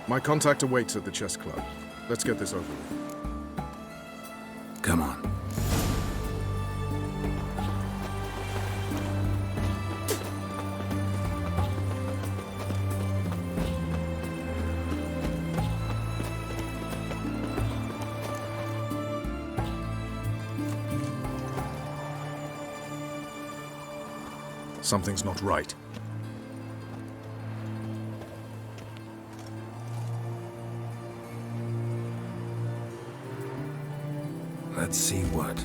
My contact awaits at the chess club. Let's get this over with. Come on. Something's not right. Let's see what.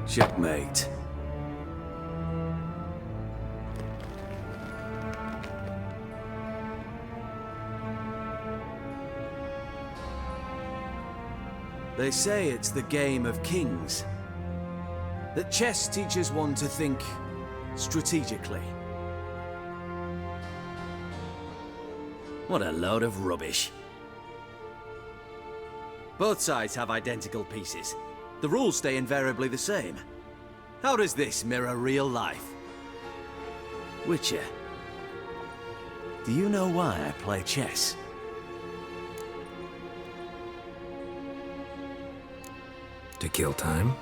Checkmate. They say it's the game of kings. That chess teaches one to think strategically. What a load of rubbish. Both sides have identical pieces. The rules stay invariably the same. How does this mirror real life? Witcher, do you know why I play chess? To kill time?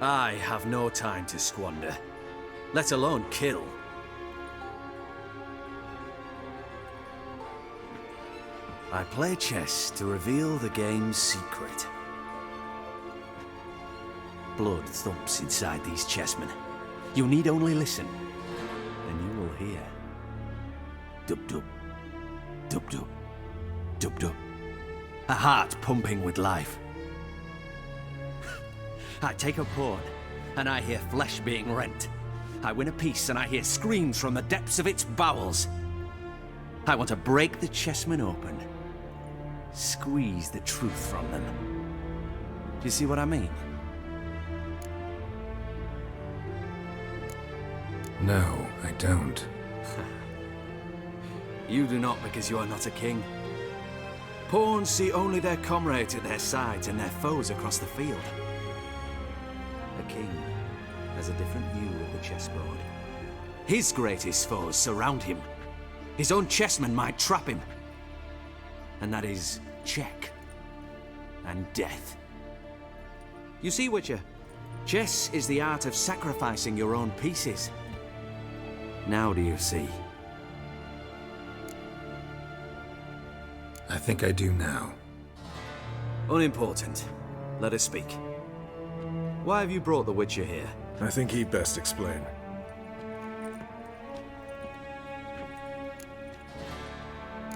I have no time to squander, let alone kill. I play chess to reveal the game's secret. Blood thumps inside these chessmen. You need only listen, and you will hear. Dub-dub, dub-dub, dub-dub. A heart pumping with life. I take a pawn, and I hear flesh being rent. I win a piece, and I hear screams from the depths of its bowels. I want to break the chessmen open. Squeeze the truth from them. Do you see what I mean? No, I don't. You do not because you are not a king. Pawns see only their comrades at their sides and their foes across the field. A king has a different view of the chessboard. His greatest foes surround him. His own chessmen might trap him. And that is check and death. You see, Witcher, chess is the art of sacrificing your own pieces. Now do you see? I think I do now. Unimportant. Let us speak. Why have you brought the Witcher here? I think he'd best explain.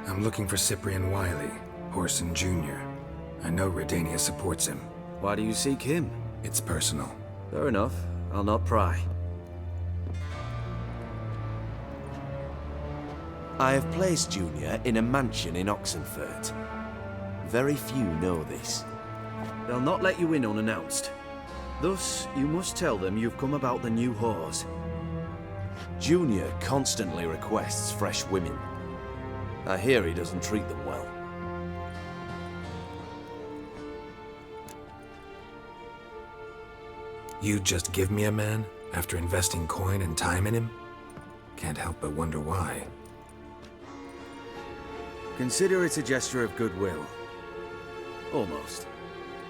I'm looking for Cyprian Wiley, Orson Jr. I know Redania supports him. Why do you seek him? It's personal. Fair enough. I'll not pry. I have placed Junior in a mansion in Oxenfurt. Very few know this. They'll not let you in unannounced. Thus, you must tell them you've come about the new whores. Junior constantly requests fresh women. I hear he doesn't treat them well. You'd just give me a man after investing coin and time in him? Can't help but wonder why. Consider it a gesture of goodwill. Almost.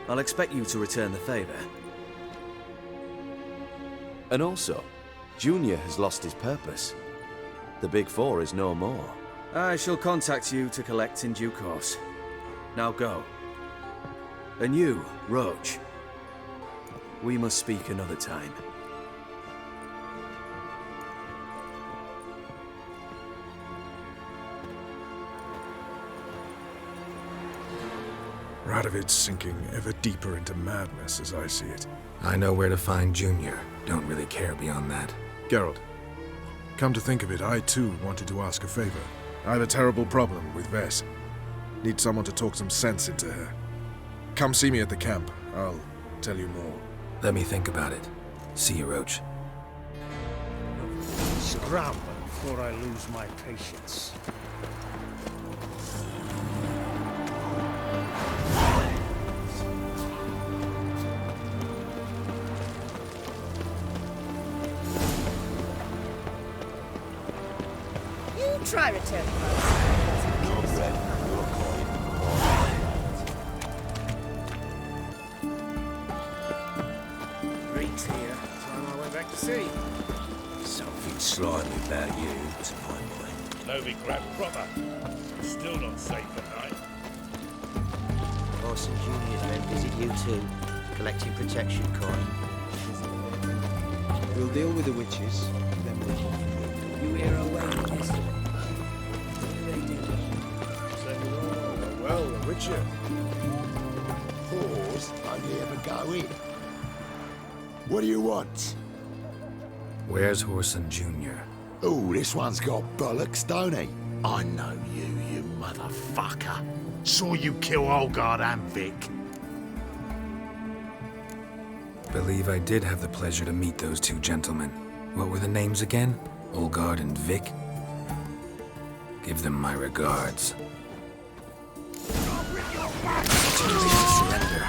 I'll expect you to return the favor. And also, Junior has lost his purpose. The Big Four is no more. I shall contact you to collect in due course. Now go. And you, Roach. We must speak another time. Radovid's sinking ever deeper into madness as I see it. I know where to find Junior. Don't really care beyond that. Geralt, Come to think of it, I too wanted to ask a favor. I have a terrible problem with Vess. Need someone to talk some sense into her. Come see me at the camp. I'll tell you more. Let me think about it. See you, Roach. Scramble before I lose my patience. You try return Reed's here. Time I went back to sea. Something slimy about you, to my mind. No big grab proper. Still not safe at night. Orson Jr.'s men visit you too, collecting protection coin. We'll deal with the witches, then we'll talk to you. You hear a wailing yesterday? Well, the Witcher. Whores only ever go in. What do you want? Where's Horson Jr.? Oh, this one's got bollocks, don't he? I know you, you motherfucker. Saw you kill Olgard and Vic. Believe I did have the pleasure to meet those two gentlemen. What were the names again? Olgard and Vic? Give them my regards. Surrender.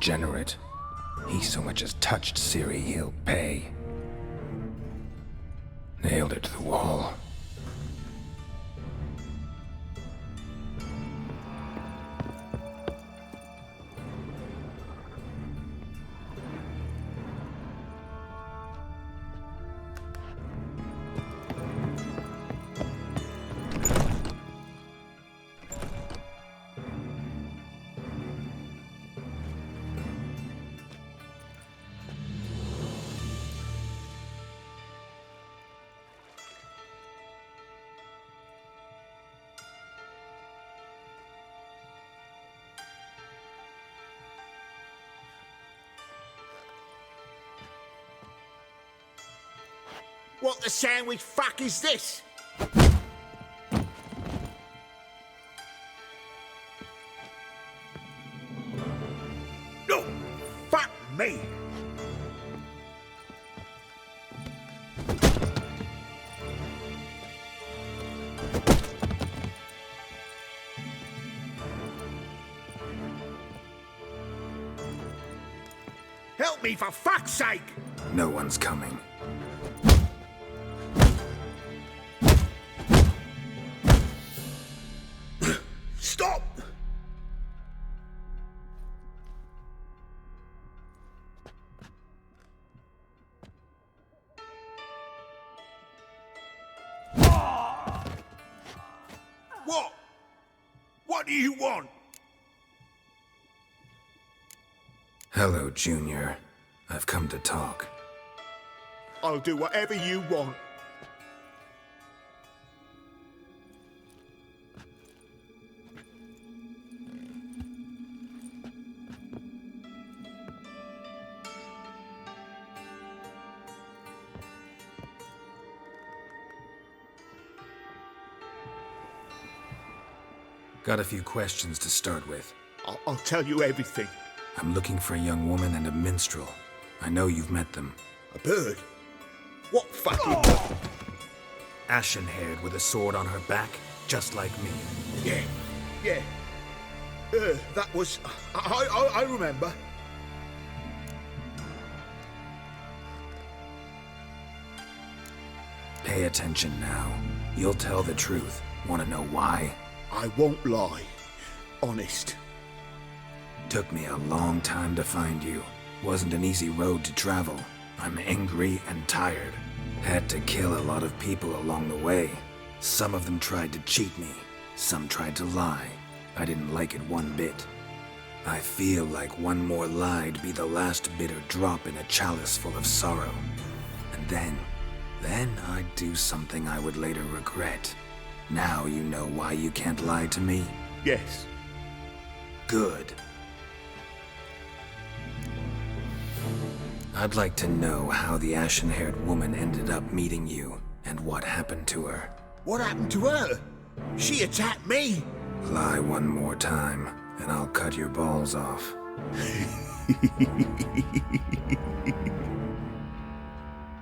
degenerate. He so much as touched Ciri, he'll pay. Nailed it to the wall. What the sandwich fuck is this? No! Fuck me! Help me, for fuck's sake! No one's coming. Stop! What? What do you want? Hello, Junior. I've come to talk. I'll do whatever you want. Got a few questions to start with. I'll tell you everything. I'm looking for a young woman and a minstrel. I know you've met them. A bird? What fucking... Ashen-haired with a sword on her back, just like me. Yeah. That was... I remember. Pay attention now. You'll tell the truth. Want to know why? I won't lie. Honest. Took me a long time to find you. Wasn't an easy road to travel. I'm angry and tired. Had to kill a lot of people along the way. Some of them tried to cheat me. Some tried to lie. I didn't like it one bit. I feel like one more lie'd be the last bitter drop in a chalice full of sorrow. And then I'd do something I would later regret. Now you know why you can't lie to me? Yes. Good. I'd like to know how the ashen-haired woman ended up meeting you, and what happened to her. What happened to her? She attacked me! Lie one more time, and I'll cut your balls off.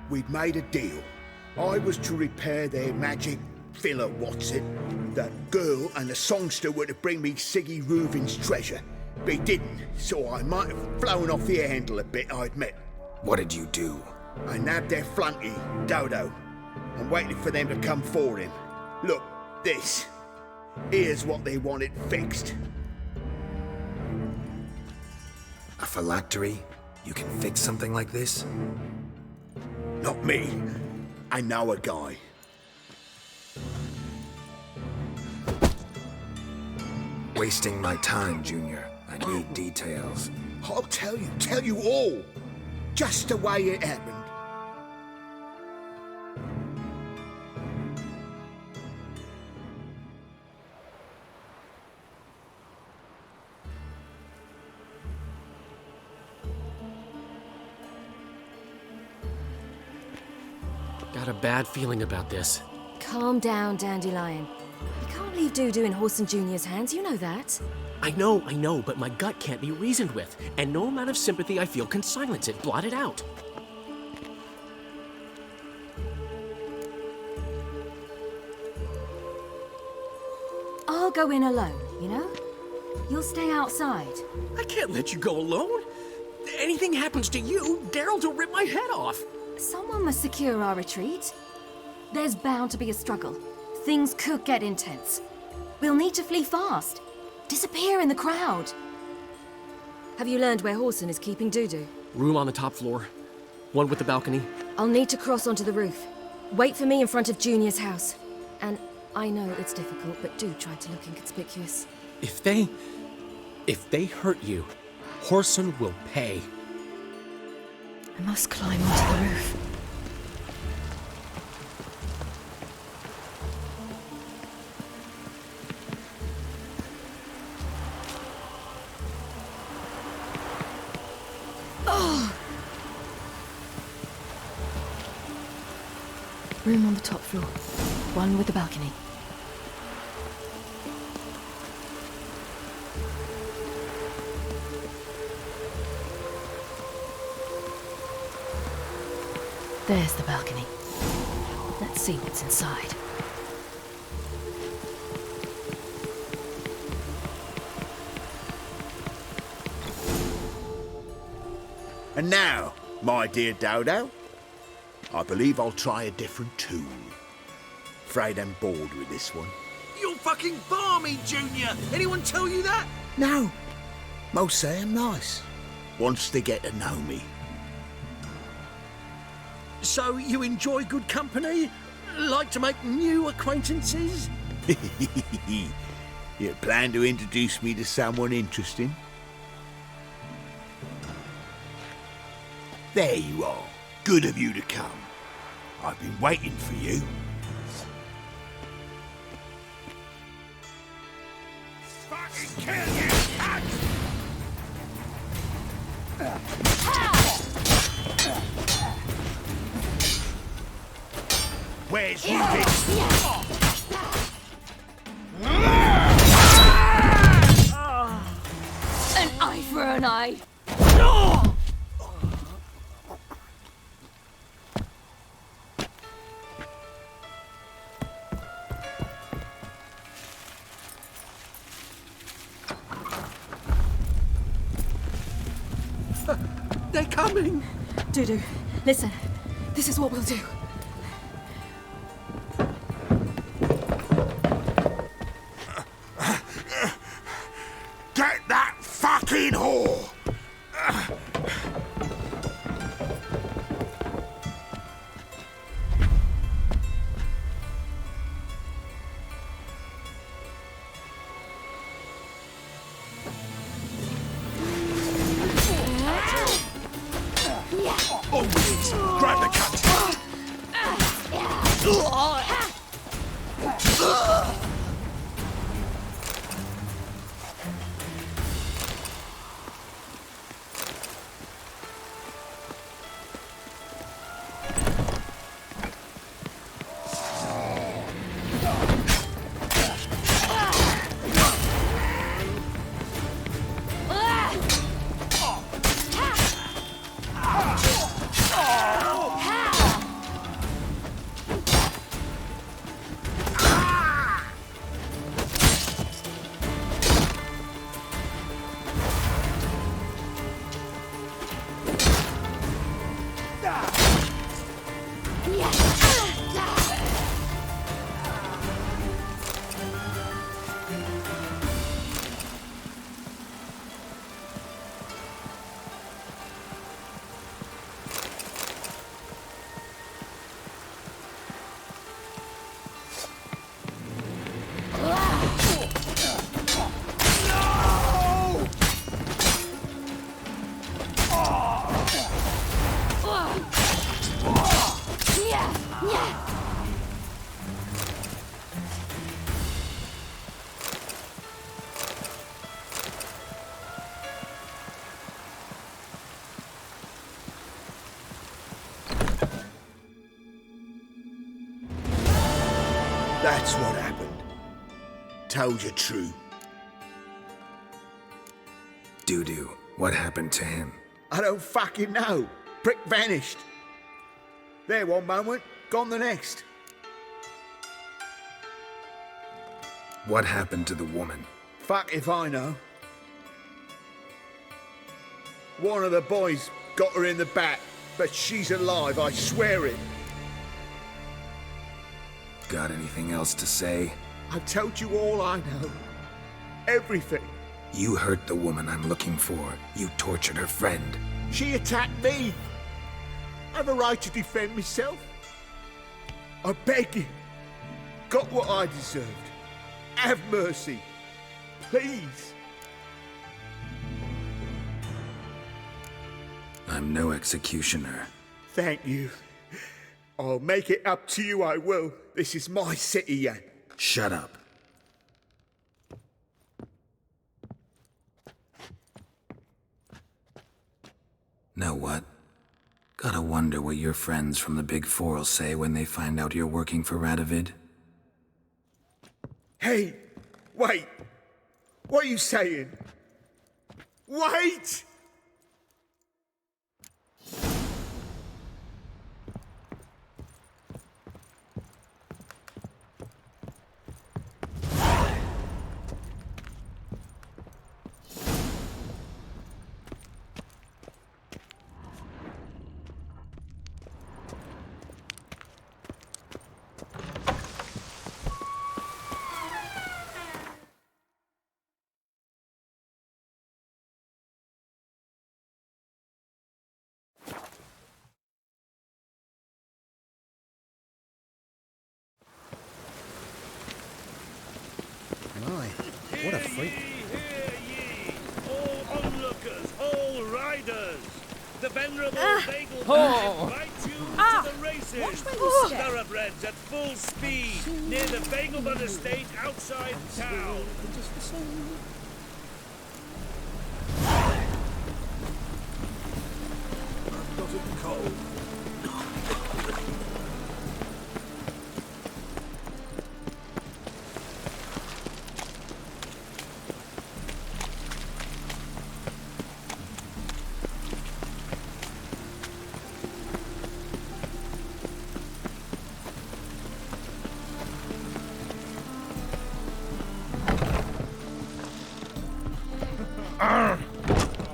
We'd made a deal. I was to repair their magic filler, what's it? That girl and the songster were to bring me Siggy Reuven's treasure. They didn't, so I might have flown off the handle a bit, I admit. What did you do? I nabbed their flunky, Dodo, and waited for them to come for him. Look, this. Here's what they wanted fixed. A phylactery? You can fix something like this? Not me. I know a guy. Wasting my time, Junior. I need details. I'll tell you all. Just the way it happened. Got a bad feeling about this. Calm down, Dandelion. You can't leave Dudu in Horson Jr.'s hands, you know that. I know, but my gut can't be reasoned with, and no amount of sympathy I feel can silence it, blot it out. I'll go in alone, you know? You'll stay outside. I can't let you go alone. anything happens to you, Geralt will rip my head off. Someone must secure our retreat. There's bound to be a struggle. Things could get intense. We'll need to flee fast. Disappear in the crowd. Have you learned where Horson is keeping Dudu? Room on the top floor. One with the balcony. I'll need to cross onto the roof. Wait for me in front of Junior's house. And I know it's difficult, but do try to look inconspicuous. If they hurt you, Horson will pay. I must climb onto the roof. Room on the top floor. One with the balcony. There's the balcony. Let's see what's inside. And now, my dear Dodo, I believe I'll try a different tool. Afraid I'm bored with this one. You're fucking balmy, Junior! Anyone tell you that? No, most say I'm nice. Wants to get to know me. So you enjoy good company? Like to make new acquaintances? You plan to introduce me to someone interesting? There you are. Good of you to come. I've been waiting for you. Fucking kill you, cunt! Where's Rubik? An eye for an eye. They're coming! Dudu, listen. This is what we'll do. Get that fucking whore! Grab the cut! That's what happened. Told you true. Dudu, what happened to him? I don't fucking know. Prick vanished. There one moment, gone the next. What happened to the woman? Fuck if I know. One of the boys got her in the back, but she's alive, I swear it. Got anything else to say? I've told you all I know. Everything. You hurt the woman I'm looking for. You tortured her friend. She attacked me. I have a right to defend myself. I beg you. Got what I deserved. Have mercy. Please. I'm no executioner. Thank you. I'll make it up to you, I will. This is my city, Jan. Shut up. Know what? Gotta wonder what your friends from the Big Four'll say when they find out you're working for Radovid. Hey, wait. What are you saying? Wait! My, what a freak. Hear ye, all onlookers, all riders. The venerable Bagel invites you to the races. Thoroughbreds at full speed near the Bagelbud estate outside town. I'm not at cold.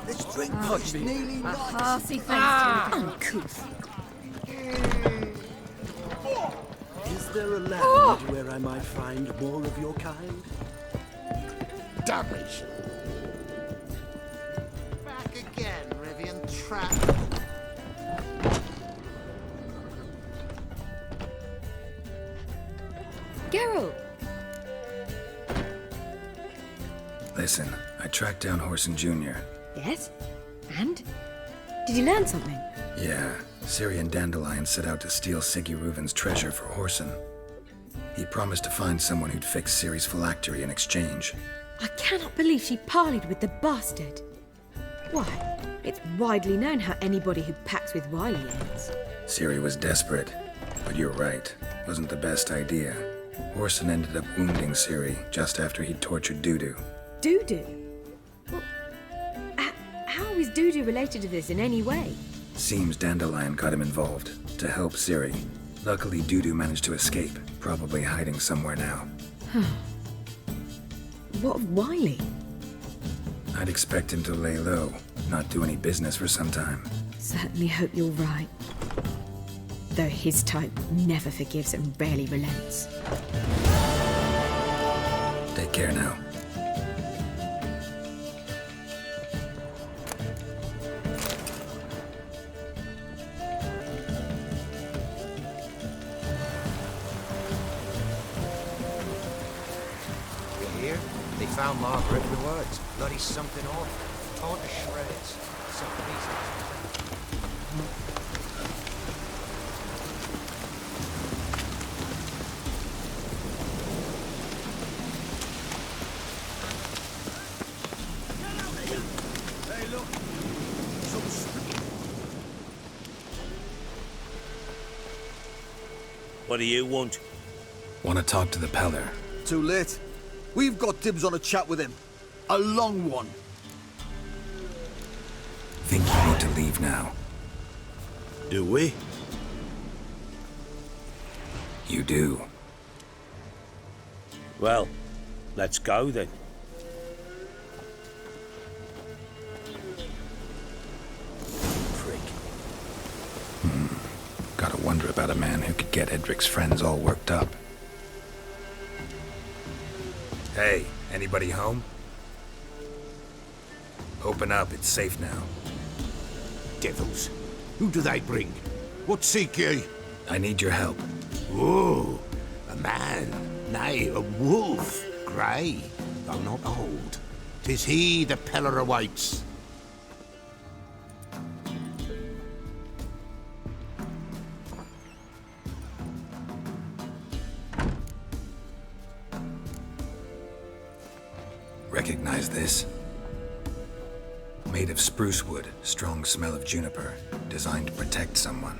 This drink punch nearly A hearty face to you, uncouth. Is there a land where I might find more of your kind? Damage. Back again, Rivian trap. Geralt! Listen, I tracked down Horson Jr. Yes? And? Did you learn something? Yeah, Ciri and Dandelion set out to steal Siggy Reuven's treasure for Horson. He promised to find someone who'd fix Ciri's phylactery in exchange. I cannot believe she parleyed with the bastard. Why, it's widely known how anybody who packs with Wily ends. Ciri was desperate, but you're right. Wasn't the best idea. Horson ended up wounding Ciri just after he'd tortured Dudu. Dudu? Well, how is Dudu related to this in any way? Seems Dandelion got him involved, to help Ciri. Luckily, Dudu managed to escape, probably hiding somewhere now. What of Wily? I'd expect him to lay low, not do any business for some time. Certainly hope you're right. Though his type never forgives and rarely relents. Take care now. They found Margaret in the woods. Bloody something awful. Torn to shreds. Something Hey, look. What do you want? Want to talk to the Peller. Too late. We've got dibs on a chat with him. A long one. Think you need to leave now. Do we? You do. Well, let's go then. wonder about a man who could get Edric's friends all worked up. Hey, anybody home? Open up, it's safe now. Devils. Who do they bring? What seek ye? I need your help. Oh, a man, nay, a wolf, grey, though not old. 'Tis he the Peller awaits. Recognize this? Made of spruce wood, strong smell of juniper, designed to protect someone.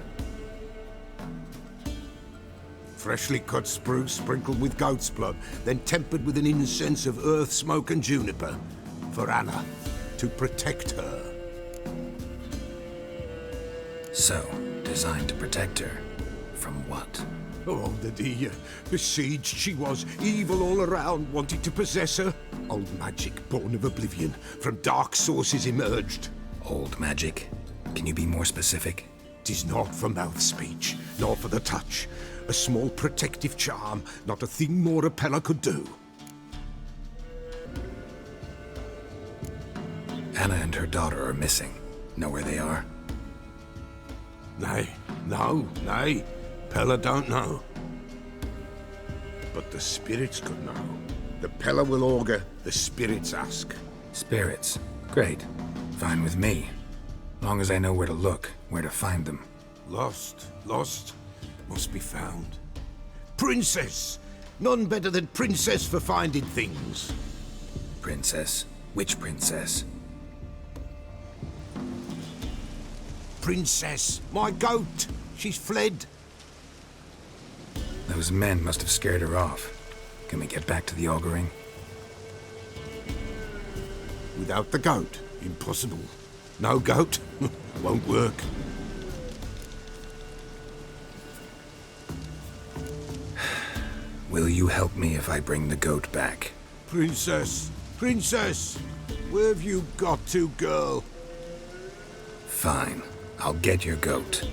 Freshly cut spruce sprinkled with goat's blood, then tempered with an incense of earth, smoke and juniper. For Anna, to protect her. So, designed to protect her. From what? Oh, the besieged she was, evil all around, wanted to possess her. Old magic, born of oblivion, from dark sources emerged. Old magic? Can you be more specific? 'Tis not for mouth speech, nor for the touch. A small protective charm, not a thing more a Peller could do. Anna and her daughter are missing. Know where they are? Nay, nay. Peller don't know. But the spirits could know. The Peller will augur, the spirits ask. Spirits? Great. Fine with me. Long as I know where to look, where to find them. Lost, must be found. Princess! None better than Princess for finding things. Princess? Which princess? Princess, my goat! She's fled. Those men must have scared her off. Can we get back to the auguring? Without the goat, impossible. No goat, won't work. Will you help me if I bring the goat back? Princess, where have you got to, girl? Fine, I'll get your goat.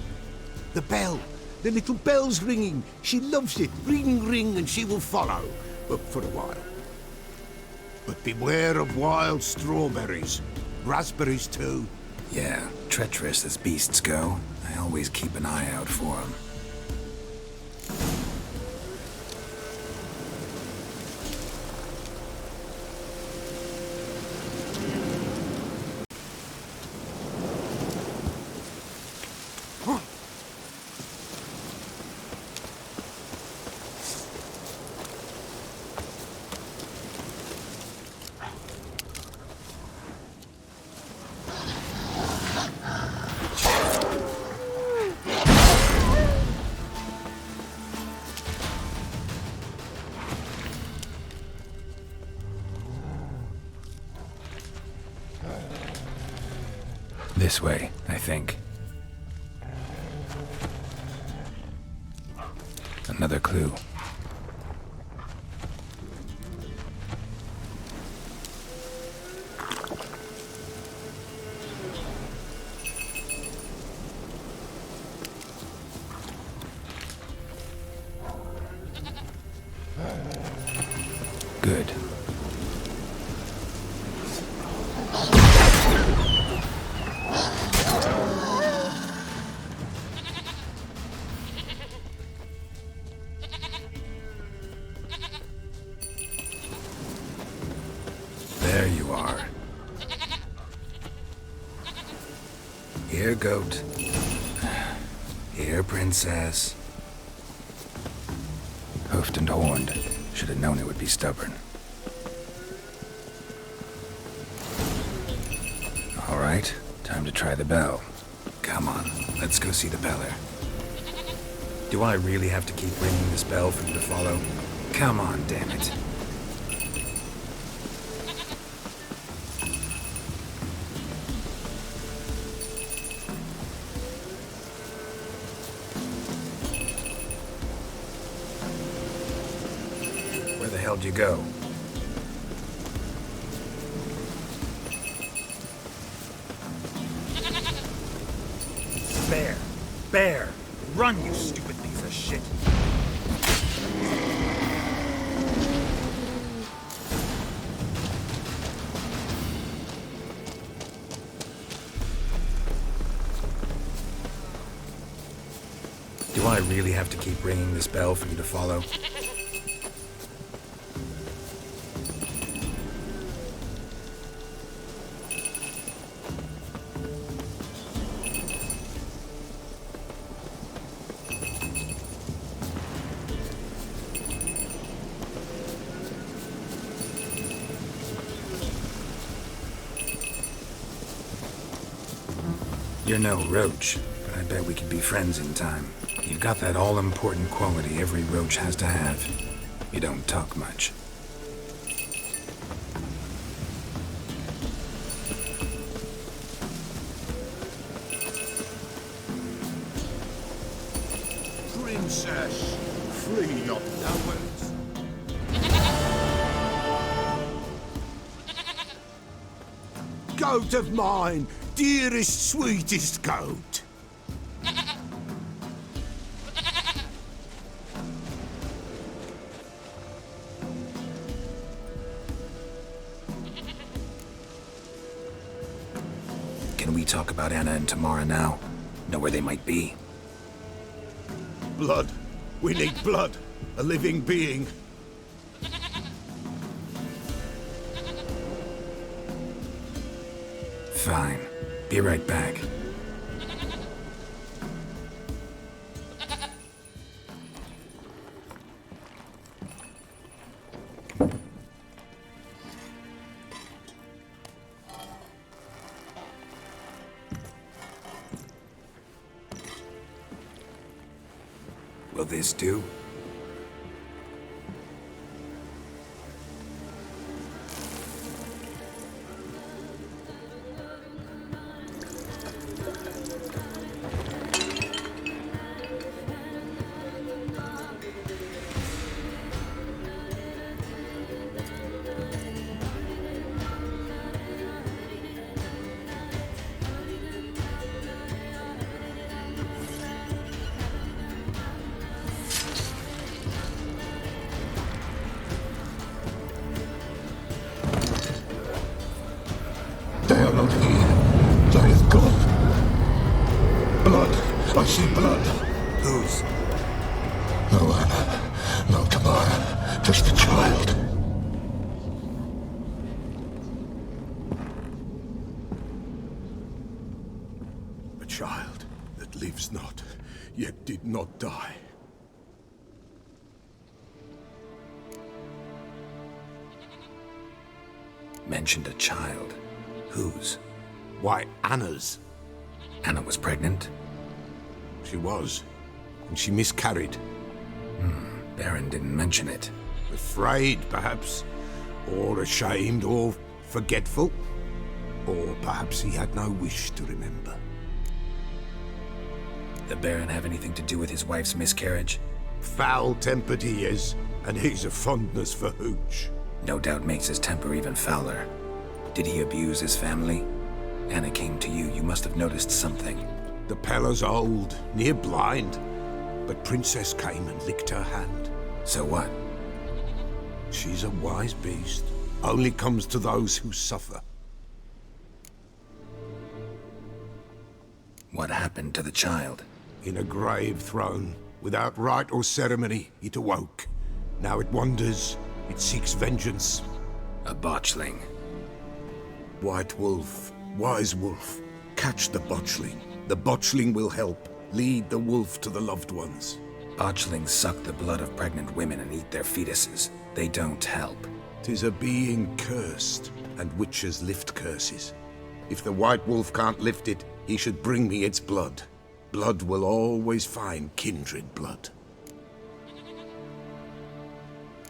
The bell, the little bell's ringing. She loves it. Ring, ring, and she will follow, but for a while. But beware of wild strawberries. Raspberries, too. Yeah, treacherous as beasts go. I always keep an eye out for them. This way, I think. Another clue. Good. There you are. Here, goat. Here, princess. Hoofed and horned. Should have known it would be stubborn. All right, time to try the bell. Come on, let's go see the beller. Do I really have to keep ringing this bell for you to follow? Come on, damn it. Where the hell did you go? Bear! Run, you stupid piece of shit! Do I really have to keep ringing this bell for you to follow? You're no roach, but I bet we could be friends in time. You've got that all-important quality every roach has to have. You don't talk much. Princess, flee not downwards. Goat of mine, dearest, sweetest goat. Can we talk about Anna and Tamara now? Know where they might be? Blood. We need blood. A living being. Fine. Be right back. Will this do? They are not here. They have gone. Blood. I see blood. Whose? No Anna. No Tamara. Just a child. A child that lives not, yet did not die. Mentioned a child. Whose? Why, Anna's. Anna was pregnant? She was. And she miscarried. Baron didn't mention it. Afraid, perhaps. Or ashamed, or forgetful. Or perhaps he had no wish to remember. The Baron have anything to do with his wife's miscarriage? Foul-tempered he is, and he's a fondness for hooch. No doubt makes his temper even fouler. Did he abuse his family? Anna came to you. You must have noticed something. The Pella's old, near blind. But Princess came and licked her hand. So what? She's a wise beast. Only comes to those who suffer. What happened to the child? In a grave thrown. Without rite or ceremony, it awoke. Now it wanders. It seeks vengeance. A botchling. White Wolf, Wise Wolf, catch the botchling. The botchling will help. Lead the wolf to the loved ones. Botchlings suck the blood of pregnant women and eat their fetuses. They don't help. 'Tis a being cursed, and witches lift curses. If the White Wolf can't lift it, he should bring me its blood. Blood will always find kindred blood.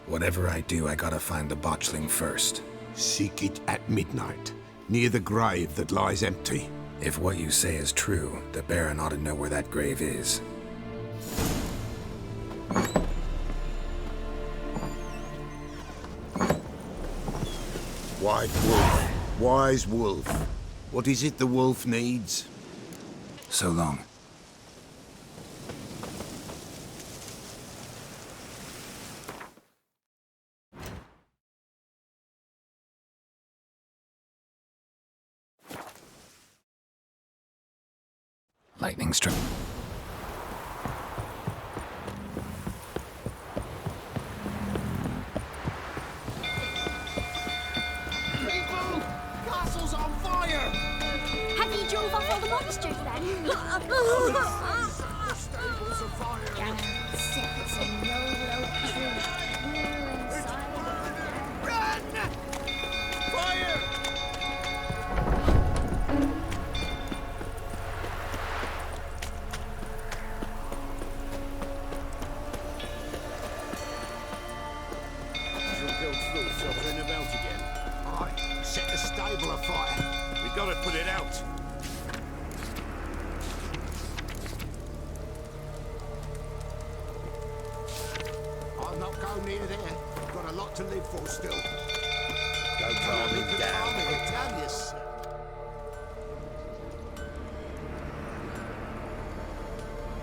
Whatever I do, I gotta find the botchling first. Seek it at midnight, near the grave that lies empty. If what you say is true, the Baron ought to know where that grave is. White Wolf, Wise Wolf. What is it the wolf needs? So long. lightning strike. People! Castle's on fire! Have you drove off all the monsters then? The stable's on fire! Secrets of no low tree. Run! Fire! She'll go through, so turn about again. Aye, set the stable afire. We gotta put it out. I'll not go near there. Got a lot to live for still. Go calm him down. I tell you, sir.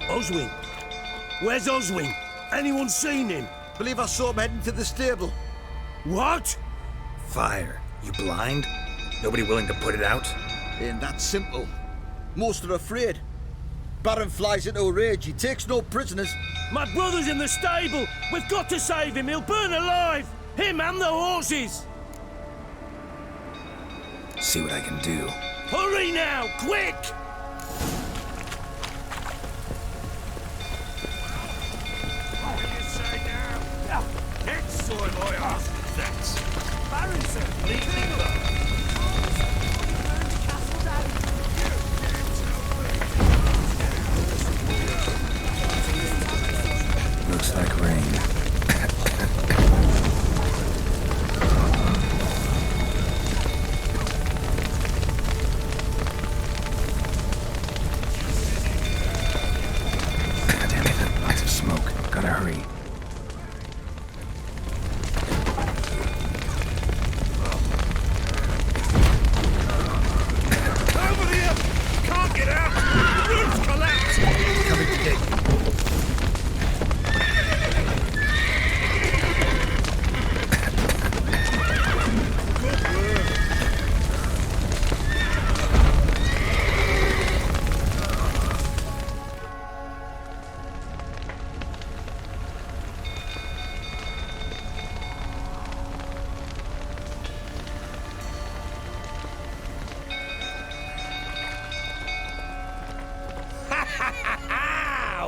Oswin! Where's Oswin? Anyone seen him? Believe I saw him heading to the stable. What? Fire. You blind? Nobody willing to put it out? Ain't that simple. Most are afraid. Baron flies into a rage. He takes no prisoners. My brother's in the stable! We've got to save him! He'll burn alive! Him and the horses! See what I can do. Hurry now! Quick! What do you say now? Next time I ask that. Baron said, please leave. Looks like rain. Damn it, lots of smoke. Gotta hurry. Over here! Can't get out! The roof's collapsed! Coming to get you.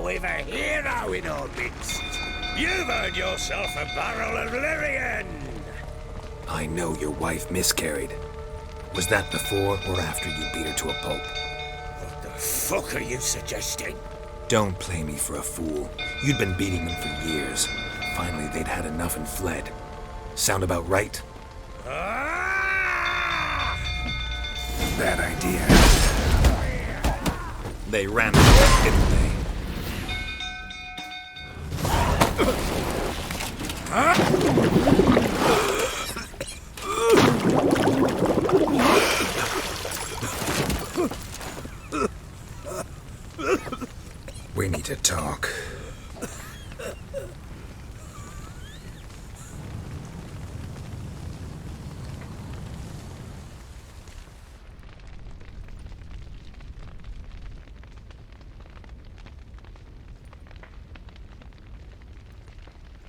We've a hero in our midst. You've earned yourself a barrel of Lyrian. I know your wife miscarried. Was that before or after you beat her to a pulp? What the fuck are you suggesting? Don't play me for a fool. You'd been beating them for years. Finally, they'd had enough and fled. Sound about right? Bad idea. They ran away, didn't they? We need to talk.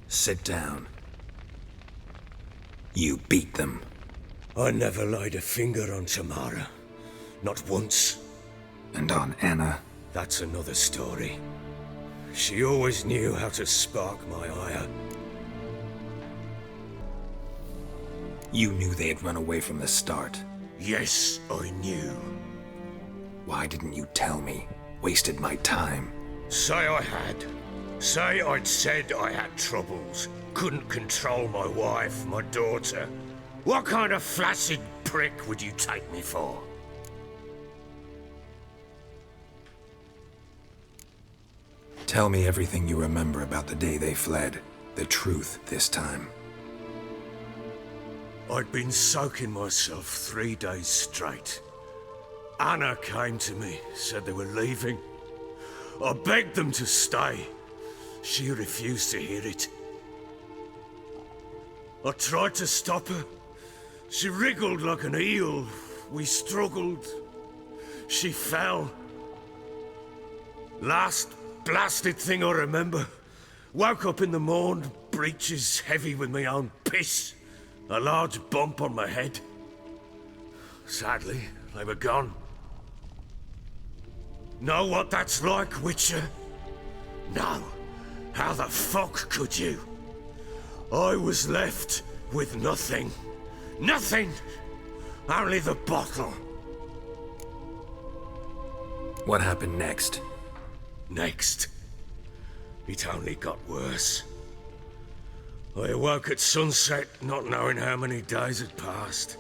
Sit down. You beat them. I never laid a finger on Tamara. Not once. And on Anna? That's another story. She always knew how to spark my ire. You knew they had run away from the start. Yes, I knew. Why didn't you tell me? Wasted my time. Say I had. Say I'd said I had troubles. Couldn't control my wife, my daughter. What kind of flaccid prick would you take me for? Tell me everything you remember about the day they fled. The truth this time. I'd been soaking myself 3 days straight. Anna came to me, said they were leaving. I begged them to stay. She refused to hear it. I tried to stop her. She wriggled like an eel. We struggled. She fell. Last blasted thing I remember. Woke up in the morn, breeches heavy with my own piss. A large bump on my head. Sadly, they were gone. Know what that's like, Witcher? No. How the fuck could you? I was left with nothing. Nothing! Only the bottle. What happened next? Next? It only got worse. I awoke at sunset, not knowing how many days had passed.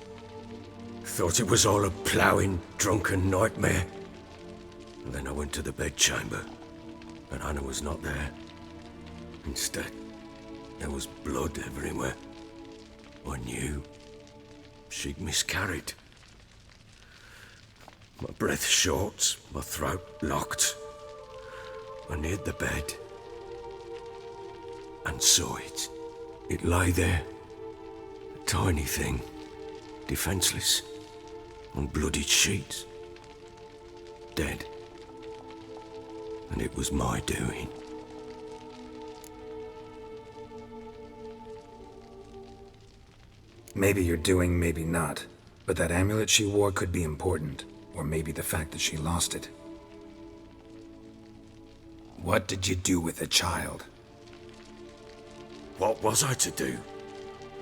Thought it was all a ploughing, drunken nightmare. And then I went to the bedchamber, but Anna was not there. Instead, there was blood everywhere. I knew she'd miscarried. My breath short, my throat locked. I neared the bed and saw it. It lay there, a tiny thing, defenseless, on bloodied sheets, dead. And it was my doing. Maybe you're doing, maybe not. But that amulet she wore could be important. Or maybe the fact that she lost it. What did you do with the child? What was I to do?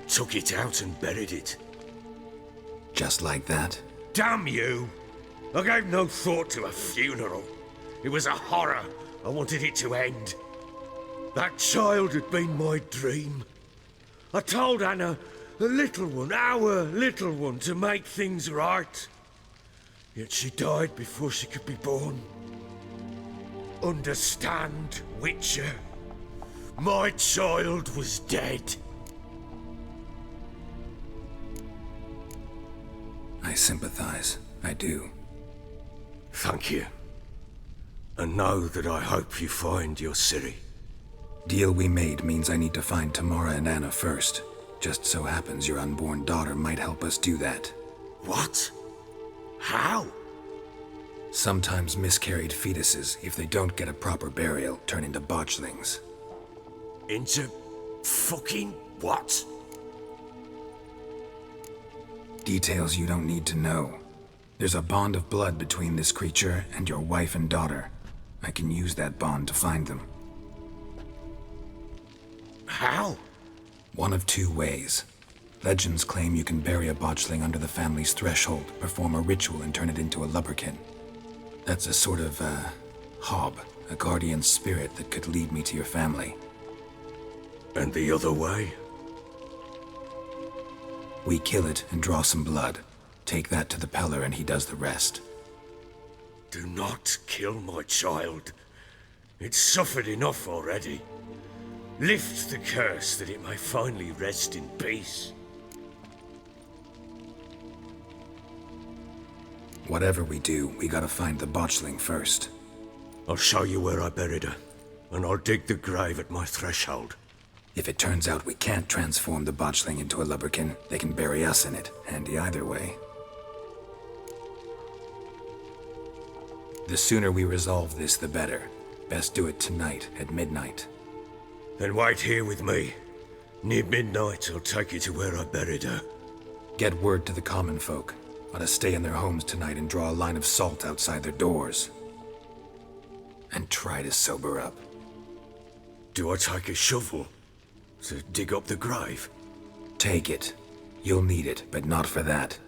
Took it out and buried it. Just like that? Damn you! I gave no thought to a funeral. It was a horror. I wanted it to end. That child had been my dream. I told Anna, the little one, our little one, to make things right. Yet she died before she could be born. Understand, Witcher? My child was dead. I sympathize. I do. Thank you. And know that I hope you find your Ciri. Deal we made means I need to find Tamara and Anna first. Just so happens your unborn daughter might help us do that. What? How? Sometimes miscarried fetuses, if they don't get a proper burial, turn into botchlings. Into fucking what? Details you don't need to know. There's a bond of blood between this creature and your wife and daughter. I can use that bond to find them. How? One of two ways. Legends claim you can bury a botchling under the family's threshold, perform a ritual, and turn it into a lubberkin. That's a sort of, hob, a guardian spirit that could lead me to your family. And the other way? We kill it and draw some blood. Take that to the Peller and he does the rest. Do not kill my child. It's suffered enough already. Lift the curse that it may finally rest in peace. Whatever we do, we gotta find the botchling first. I'll show you where I buried her, and I'll dig the grave at my threshold. If it turns out we can't transform the botchling into a lubberkin, they can bury us in it. Handy either way. The sooner we resolve this, the better. Best do it tonight, at midnight. Then wait here with me. Near midnight, I'll take you to where I buried her. Get word to the common folk. Ought to stay in their homes tonight and draw a line of salt outside their doors. And try to sober up. Do I take a shovel to dig up the grave? Take it. You'll need it, but not for that.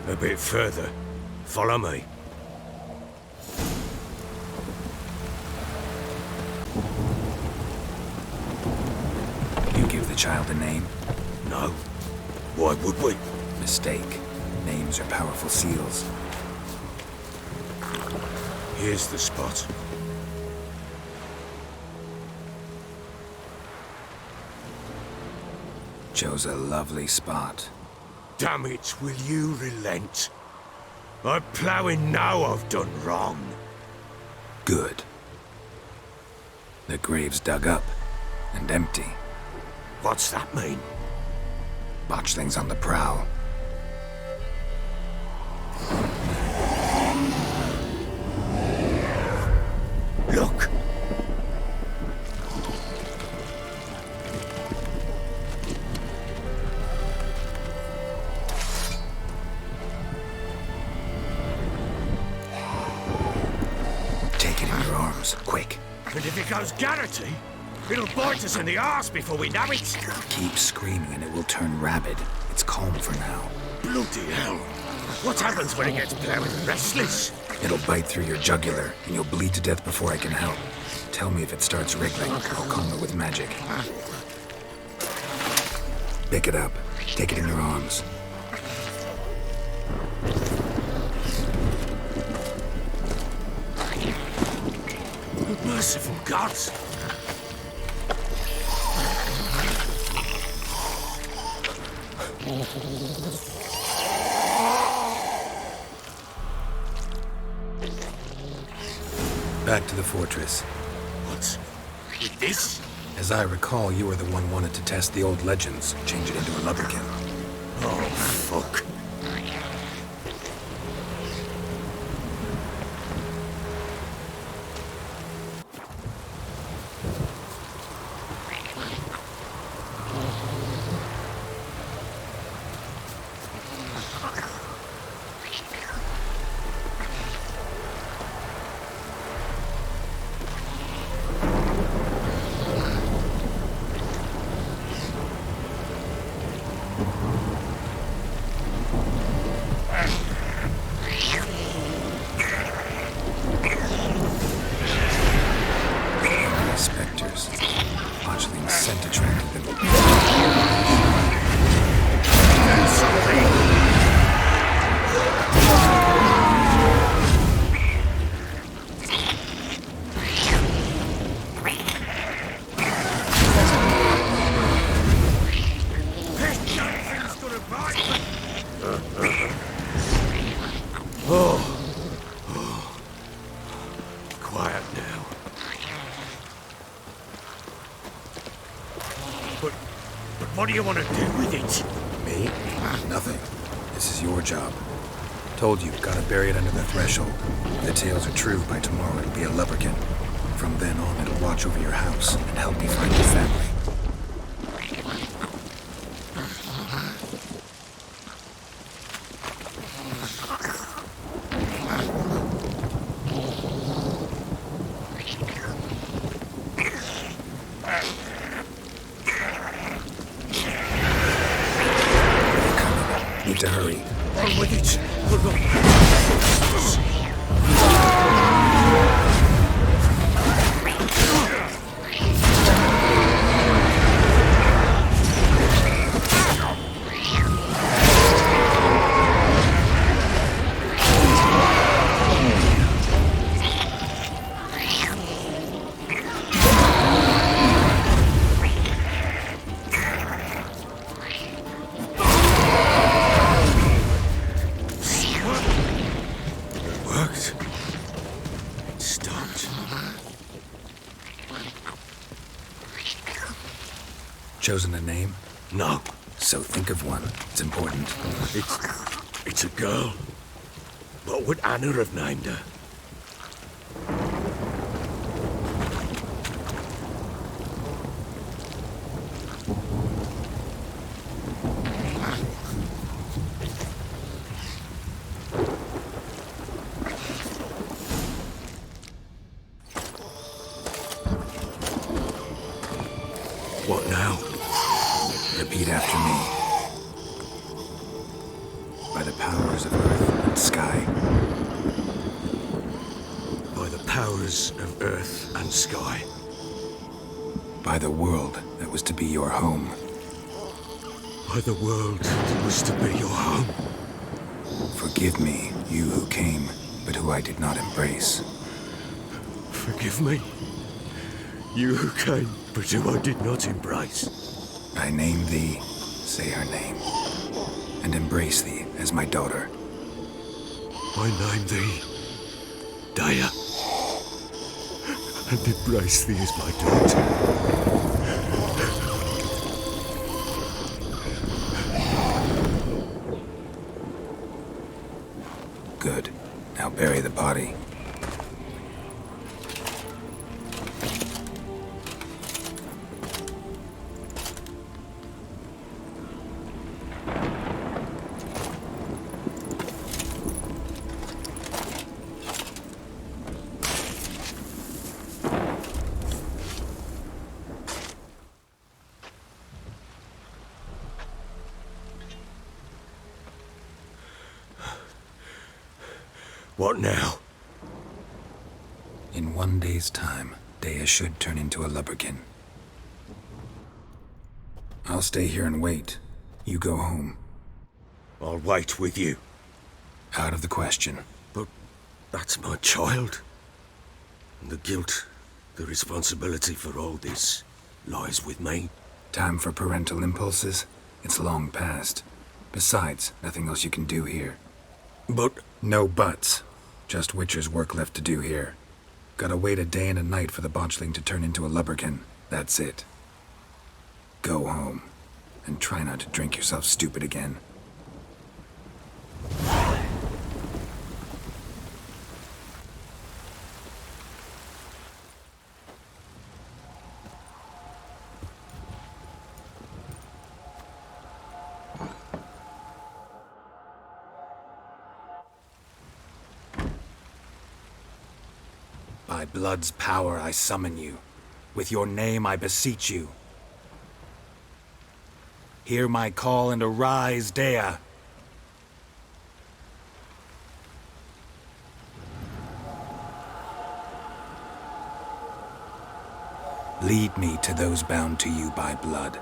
A bit further. Follow me. You give the child a name? No. Why would we? Mistake. Names are powerful seals. Here's the spot. Chose a lovely spot. Damn it, will you relent? I'm ploughing now I've done wrong. Good. The grave's dug up and empty. What's that mean? Botchling's on the prowl. Look! Take it in your arms, quick. And if it goes Garrity, it'll bite us in the arse before we know it. Keep screaming and it will turn rabid. It's calm for now. Bloody hell! What happens when it gets plowing restless? It'll bite through your jugular, and you'll bleed to death before I can help. Tell me if it starts wriggling. I'll calm it with magic. Pick it up. Take it in your arms. Merciful gods! Back to the fortress. What? With this? As I recall, you were the one wanted to test the old legends, change it into a lubberkin. Oh, fuck. Spectres. Botchling's scent attracted them. Quiet now. But what do you want to do with it? Me? Nothing. This is your job. Told you, gotta bury it under the threshold. If the tales are true, by tomorrow it'll be a lubberkin. From then on, it'll watch over your house and help me find your family. Need to hurry. On with it! Worked. It stopped. Chosen a name? No. So think of one. It's important. It's a girl. What would Anna have named her? What now? Repeat after me. By the powers of earth and sky. By the powers of earth and sky. By the world that was to be your home. By the world that was to be your home. Forgive me, you who came, but who I did not embrace. Forgive me. You who came, but who I did not embrace. I name thee, say her name, and embrace thee as my daughter. I name thee, Daya, and embrace thee as my daughter. bury the body. What now? In 1 day's time, Dea should turn into a lubberkin. I'll stay here and wait. You go home. I'll wait with you. Out of the question. But that's my child. And the guilt, the responsibility for all this lies with me. Time for parental impulses? It's long past. Besides, nothing else you can do here. But... No buts. Just Witcher's work left to do here. Gotta wait a day and a night for the botchling to turn into a lubberkin. That's it. Go home. And try not to drink yourself stupid again. By blood's power I summon you. With your name I beseech you. Hear my call and arise, Dea. Lead me to those bound to you by blood.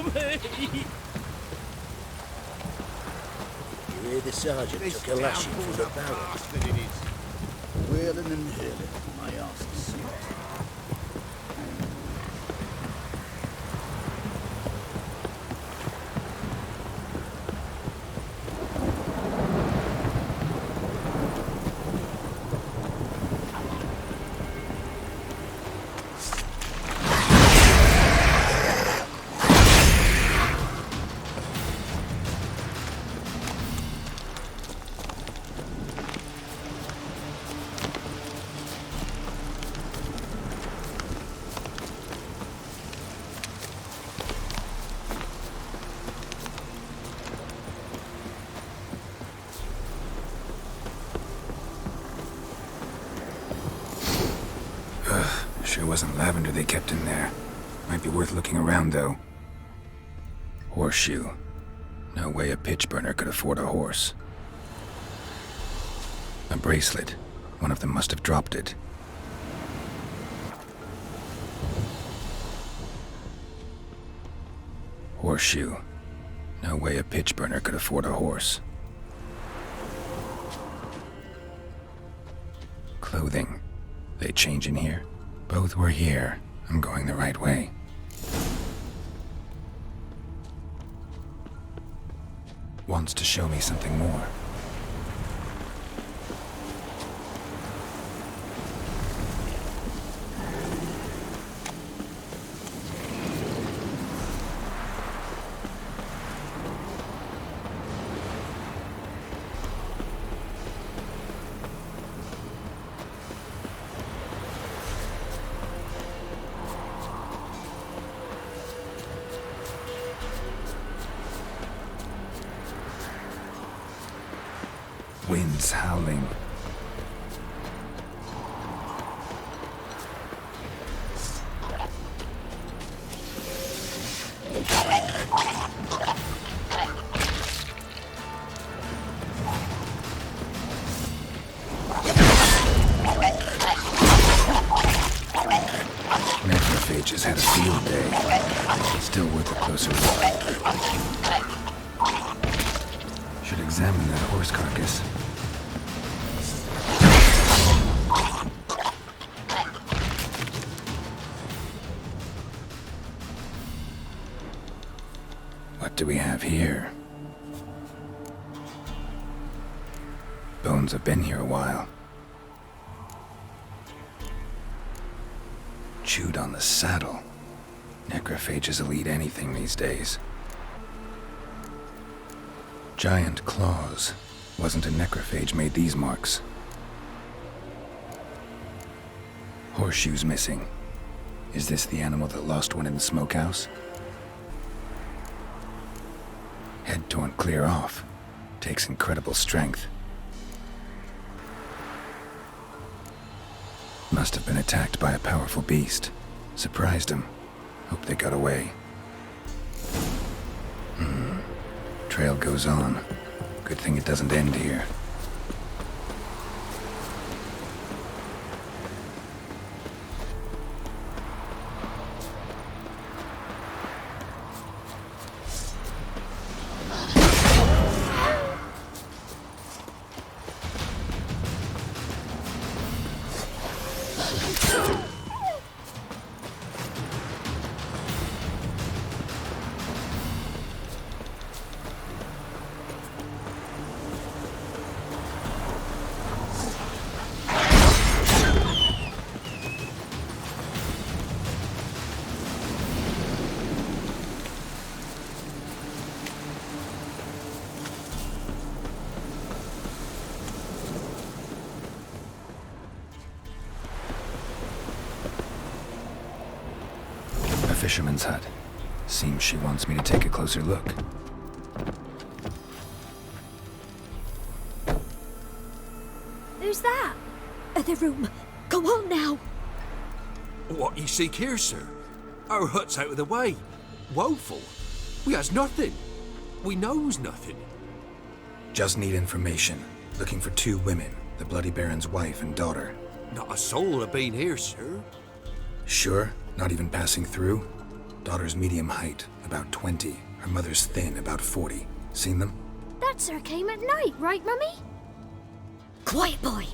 You hear the sergeant took a lashing from the barrel. Wheeling and hurling, my arse is sore. Sure wasn't lavender they kept in there. Might be worth looking around, though. Horseshoe. No way a pitch burner could afford a horse. A bracelet. One of them must have dropped it. Horseshoe. No way a pitch burner could afford a horse. Clothing. They change in here? Both were here. I'm going the right way. Wants to show me something more. Winds howling. Necrophages Hunter's had a field day. Still worth a closer look. Should examine that horse carcass. What do we have here? Bones have been here a while. Chewed on the saddle. Necrophages will eat anything these days. Giant claws. Wasn't a necrophage made these marks. Horseshoes missing. Is this the animal that lost one in the smokehouse? Head torn clear off. Takes incredible strength. Must have been attacked by a powerful beast. Surprised him. Hope they got away. Trail goes on. Good thing it doesn't end here. Fisherman's hut. Seems she wants me to take a closer look. Who's that? The room. Go on now. What you seek here, sir? Our hut's out of the way. Woeful. We has nothing. We knows nothing. Just need information. Looking for 2 women, the Bloody Baron's wife and daughter. Not a soul have been here, sir. Sure? Not even passing through? Daughter's medium height, about 20. Her mother's thin, about 40. Seen them? That sir came at night, right, Mummy? Quiet, boy.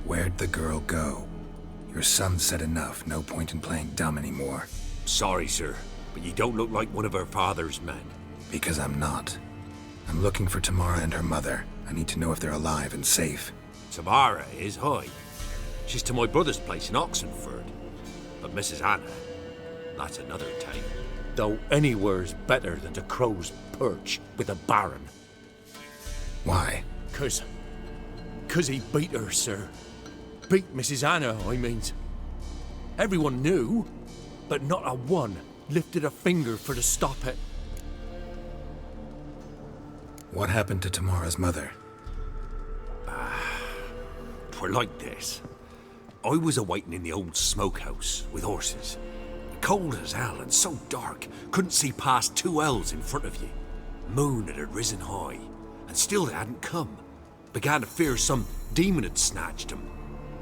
Where'd the girl go? Your son said enough. No point in playing dumb anymore. Sorry, sir, but you don't look like one of her father's men. Because I'm not. I'm looking for Tamara and her mother. I need to know if they're alive and safe. Tamara is high. She's to my brother's place in Oxenford. But Mrs. Anna, that's another tale. Though anywhere's better than the Crow's Perch with a baron. Why? 'Cause he beat her, sir. Beat Mrs. Anna, I mean. Everyone knew, but not a one lifted a finger for to stop it. What happened to Tamara's mother? 'Twere like this. I was a-waiting in the old smokehouse with horses. Cold as hell and so dark, couldn't see past 2 ells in front of you. Moon had risen high, and still they hadn't come. Began to fear some demon had snatched them.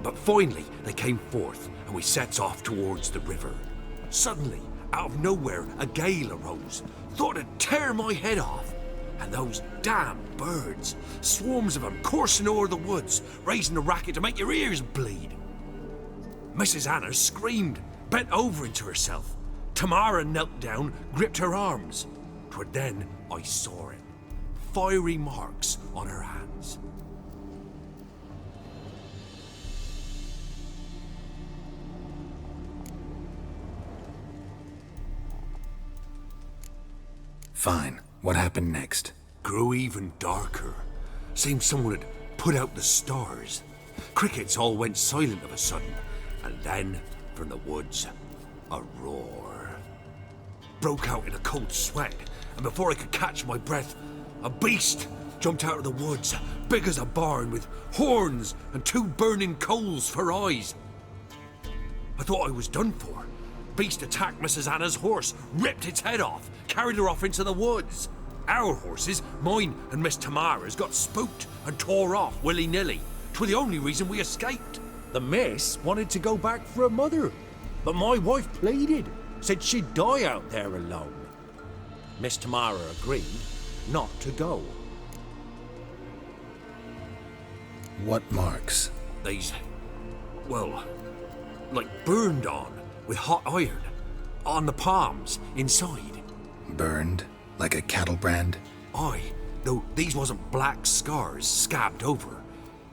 But finally they came forth, and we sets off towards the river. Suddenly, out of nowhere, a gale arose. Thought it'd tear my head off. And those damn birds, swarms of them coursing o'er the woods, raising a racket to make your ears bleed. Mrs. Anna screamed, bent over into herself. Tamara knelt down, gripped her arms. 'Twere then I saw it. Fiery marks on her hands. Fine. What happened next? Grew even darker. Seemed someone had put out the stars. Crickets all went silent of a sudden, and then, from the woods, a roar. Broke out in a cold sweat, and before I could catch my breath, a beast jumped out of the woods, big as a barn, with horns and 2 burning coals for eyes. I thought I was done for. Beast attacked Mrs. Anna's horse, ripped its head off, carried her off into the woods. Our horses, mine and Miss Tamara's, got spooked and tore off willy-nilly. 'Twere the only reason we escaped. The miss wanted to go back for her mother, but my wife pleaded, said she'd die out there alone. Miss Tamara agreed not to go. What marks? These, well, like burned on with hot iron. On the palms, inside. Burned? Like a cattle brand? Aye, though these wasn't black scars scabbed over.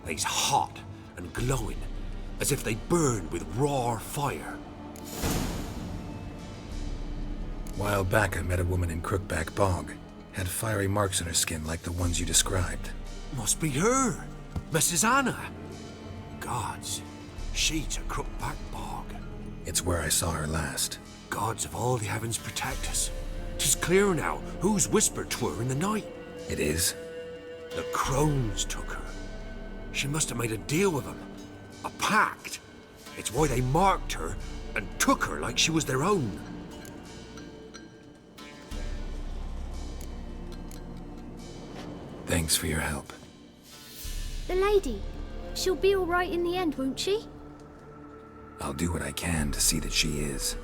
They's hot and glowing, as if they burned with raw fire. While back, I met a woman in Crookback Bog. Had fiery marks on her skin like the ones you described. Must be her, Mrs. Anna. Gods, she's a Crookback Bog. It's where I saw her last. Gods of all the heavens protect us. 'Tis clear now who's whispered to her in the night. It is? The crones took her. She must have made a deal with them. A pact. It's why they marked her and took her like she was their own. Thanks for your help. The lady. She'll be all right in the end, won't she? I'll do what I can to see that she is.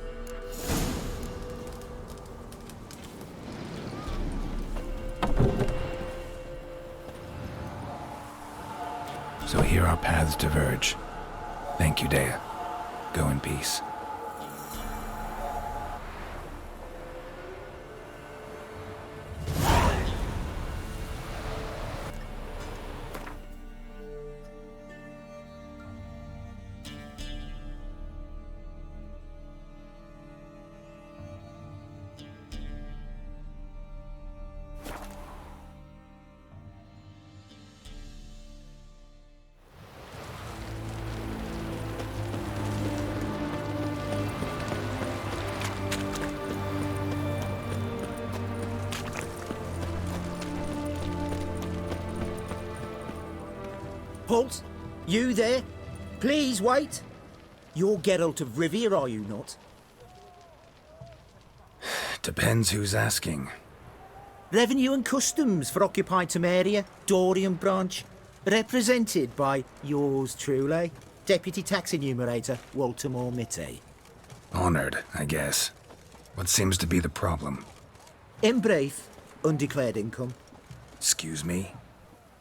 So here our paths diverge. Thank you, Dea. Go in peace. Halt! You there? Please wait! You're Geralt of Rivia, are you not? Depends who's asking. Revenue and Customs for occupied Temeria, Dorian branch. Represented by yours truly, Deputy Tax Enumerator Walter Mitte. Honored, I guess. What seems to be the problem? In brief, undeclared income. Excuse me?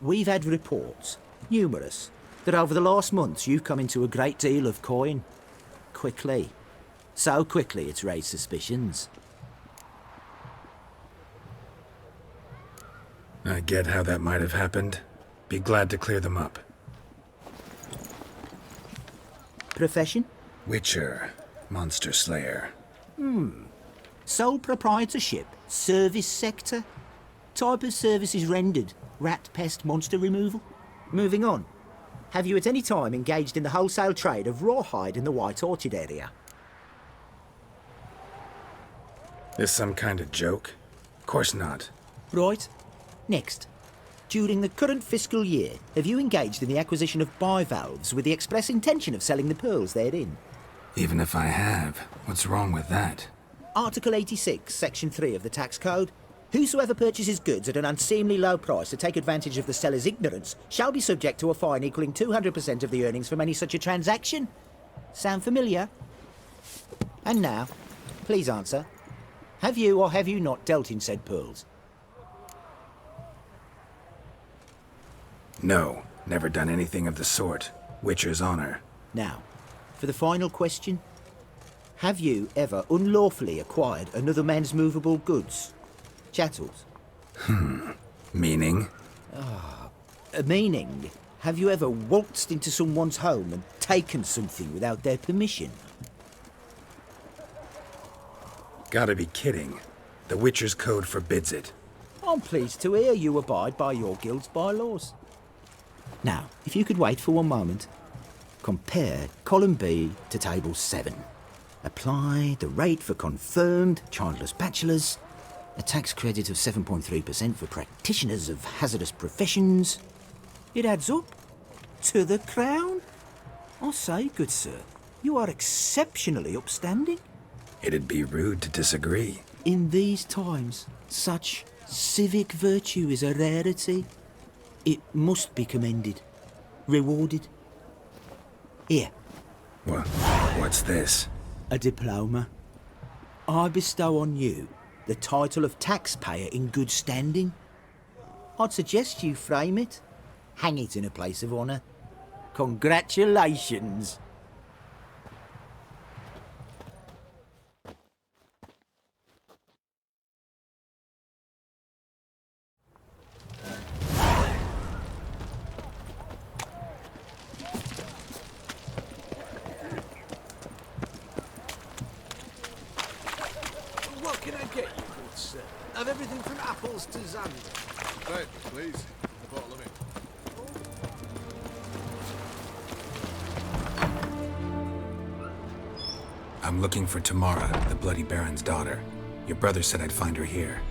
We've had reports, numerous, that over the last months you've come into a great deal of coin. Quickly. So quickly it's raised suspicions. I get how that might have happened. Be glad to clear them up. Profession? Witcher. Monster Slayer. Sole proprietorship? Service sector? Type of services rendered? Rat pest monster removal? Moving on. Have you at any time engaged in the wholesale trade of rawhide in the White Orchard area? This some kind of joke? Of course not. Right. Next. During the current fiscal year, have you engaged in the acquisition of bivalves with the express intention of selling the pearls therein? Even if I have, what's wrong with that? Article 86, Section 3 of the Tax Code. Whosoever purchases goods at an unseemly low price to take advantage of the seller's ignorance shall be subject to a fine equaling 200% of the earnings from any such a transaction. Sound familiar? And now, please answer. Have you or have you not dealt in said pearls? No, never done anything of the sort. Witcher's honor. Now, for the final question. Have you ever unlawfully acquired another man's movable goods? Chattels? Meaning? Meaning, have you ever waltzed into someone's home and taken something without their permission? Gotta be kidding. The Witcher's Code forbids it. I'm pleased to hear you abide by your guild's bylaws. Now, if you could wait for one moment, compare column B to table 7. Apply the rate for confirmed childless bachelors, a tax credit of 7.3% for practitioners of hazardous professions. It adds up to the crown. I say, good sir, you are exceptionally upstanding. It'd be rude to disagree. In these times, such civic virtue is a rarity. It must be commended. Rewarded. Here, What's this? a diploma. I bestow on you the title of taxpayer in good standing. I'd suggest you frame it. Hang it in a place of honour. Congratulations. What can I get you, good sir? Of everything from apples to Xander. Right, please. A bottle of it. I'm looking for Tamara, the Bloody Baron's daughter. Your brother said I'd find her here.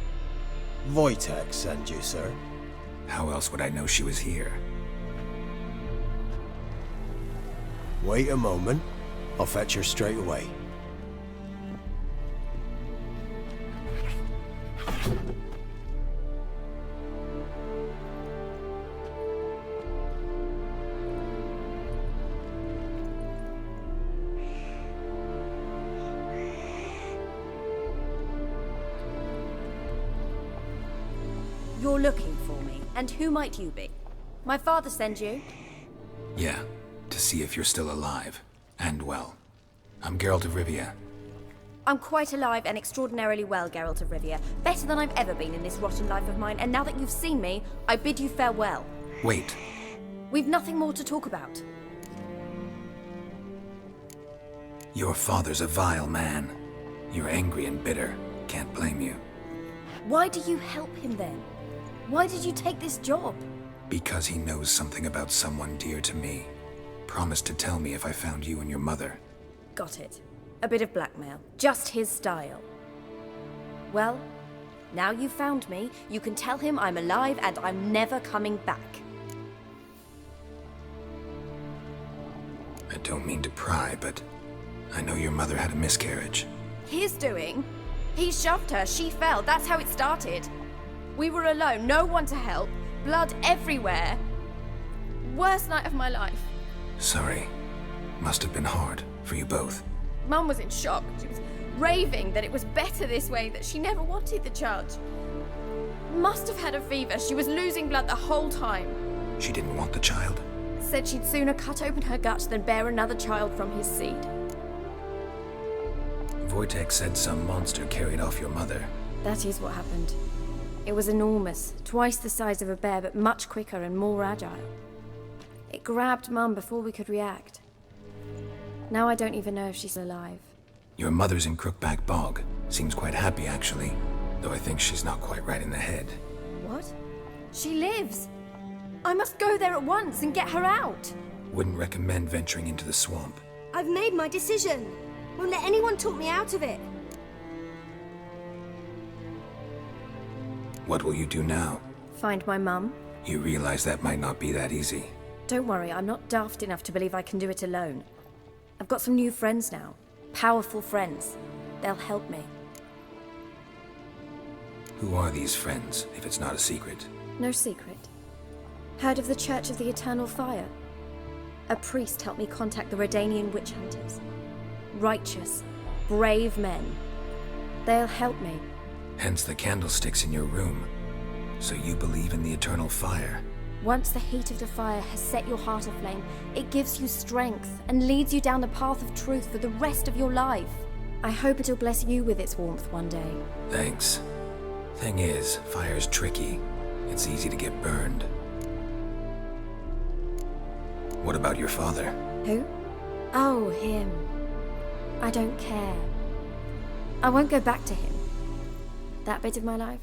Wojtek sent you, sir. How else would I know she was here? Wait a moment. I'll fetch her straight away. You're looking for me, and who might you be? My father sent you? Yeah, to see if you're still alive. And well. I'm Geralt of Rivia. I'm quite alive and extraordinarily well, Geralt of Rivia. Better than I've ever been in this rotten life of mine, and now that you've seen me, I bid you farewell. Wait. We've nothing more to talk about. Your father's a vile man. You're angry and bitter. Can't blame you. Why do you help him then? Why did you take this job? Because he knows something about someone dear to me. Promised to tell me if I found you and your mother. Got it. A bit of blackmail. Just his style. Well, now you've found me, you can tell him I'm alive and I'm never coming back. I don't mean to pry, but I know your mother had a miscarriage. His doing? He shoved her, she fell, that's how it started. We were alone, no one to help, blood everywhere. Worst night of my life. Sorry. Must have been hard for you both. Mum was in shock. She was raving that it was better this way, that she never wanted the child. Must have had a fever. She was losing blood the whole time. She didn't want the child? Said she'd sooner cut open her gut than bear another child from his seed. Wojtek said some monster carried off your mother. That is what happened. It was enormous, twice the size of a bear, but much quicker and more agile. It grabbed Mum before we could react. Now I don't even know if she's alive. Your mother's in Crookback Bog. Seems quite happy, actually. Though I think she's not quite right in the head. What? She lives! I must go there at once and get her out! Wouldn't recommend venturing into the swamp. I've made my decision. Won't let anyone talk me out of it. What will you do now? Find my mum. You realize that might not be that easy. Don't worry, I'm not daft enough to believe I can do it alone. I've got some new friends now. Powerful friends. They'll help me. Who are these friends, if it's not a secret? No secret. Heard of the Church of the Eternal Fire? A priest helped me contact the Redanian witch hunters. Righteous, brave men. They'll help me. Hence the candlesticks in your room. So you believe in the eternal fire? Once the heat of the fire has set your heart aflame, it gives you strength and leads you down the path of truth for the rest of your life. I hope it'll bless you with its warmth one day. Thanks. Thing is, fire's tricky. It's easy to get burned. What about your father? Who? Oh, him. I don't care. I won't go back to him. That bit of my life?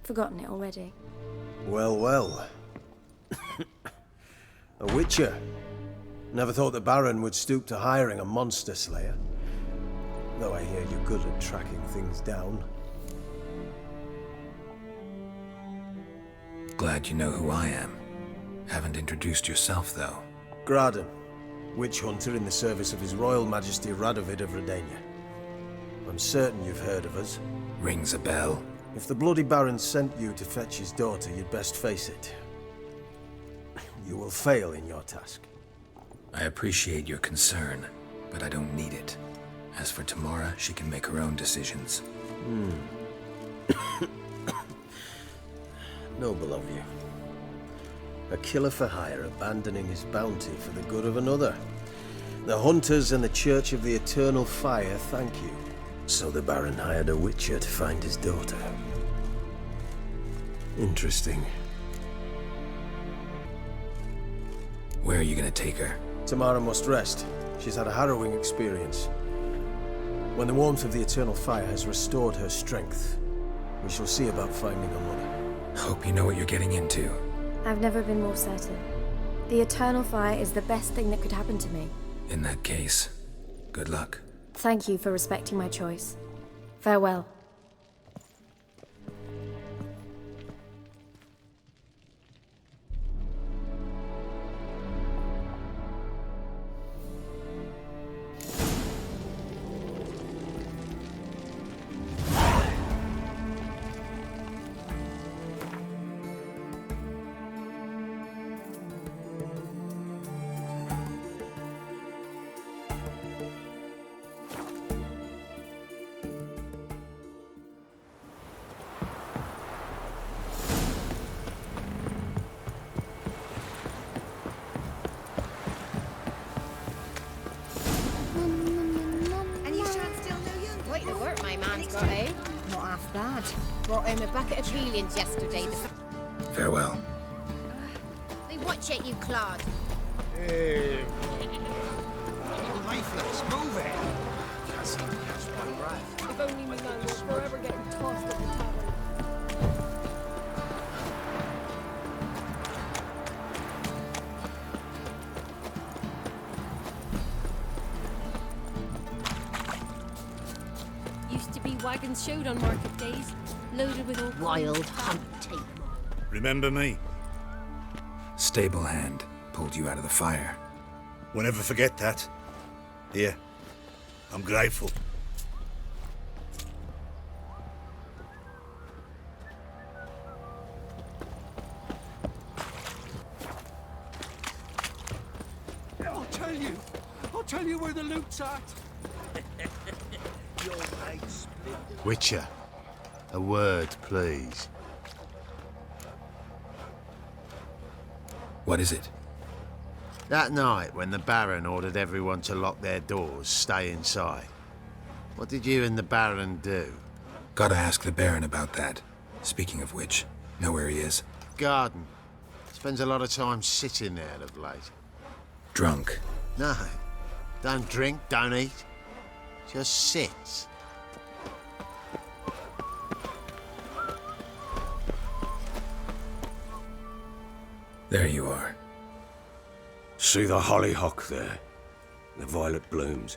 Forgotten it already. Well, well. A witcher. Never thought the Baron would stoop to hiring a monster slayer. Though I hear you're good at tracking things down. Glad you know who I am. Haven't introduced yourself, though. Graden, witch hunter in the service of His Royal Majesty Radovid of Redania. I'm certain you've heard of us. Rings a bell. If the Bloody Baron sent you to fetch his daughter, you'd best face it. you will fail in your task. I appreciate your concern, but I don't need it. As for Tamara, she can make her own decisions. Noble of you. A killer for hire abandoning his bounty for the good of another. The hunters and the Church of the Eternal Fire thank you. So the Baron hired a witcher to find his daughter. Interesting. Where are you gonna take her? Tamara must rest. She's had a harrowing experience. When the warmth of the Eternal Fire has restored her strength, we shall see about finding her mother. Hope you know what you're getting into. I've never been more certain. The Eternal Fire is the best thing that could happen to me. In that case, good luck. Thank you for respecting my choice. Farewell. Brought home a bucket of peelings yesterday. Farewell. Hey, watch it, you clod. Mayflies, move it! Can't seem to catch my breath. If only we know we're forever getting tossed at the tavern. Used to be wagons showed on market days, loaded with all wild hunt tape. Remember me? Stable hand pulled you out of the fire. Won't ever forget that. Here, I'm grateful. I'll tell you where the loot's at. Witcher, a word, please. What is it? That night, when the Baron ordered everyone to lock their doors, stay inside. What did you and the Baron do? Gotta ask the Baron about that. Speaking of which, know where he is? Garden. Spends a lot of time sitting there of late. Drunk. No. Don't drink, don't eat. Just sits. There you are. See the hollyhock there? The violet blooms.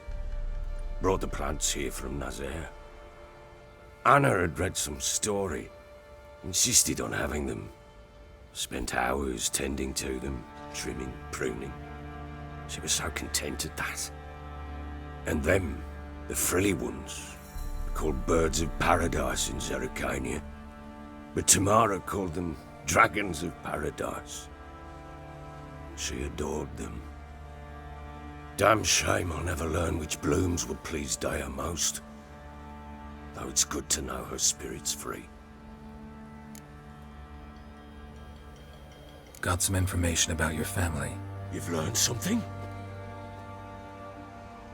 Brought the plants here from Nazaire. Anna had read some story. Insisted on having them. Spent hours tending to them, trimming, pruning. She was so content at that. And them, the frilly ones, called birds of paradise in Zerrikania. But Tamara called them dragons of paradise. She adored them. Damn shame I'll never learn which blooms would please Dea most. Though it's good to know her spirit's free. Got some information about your family. You've learned something?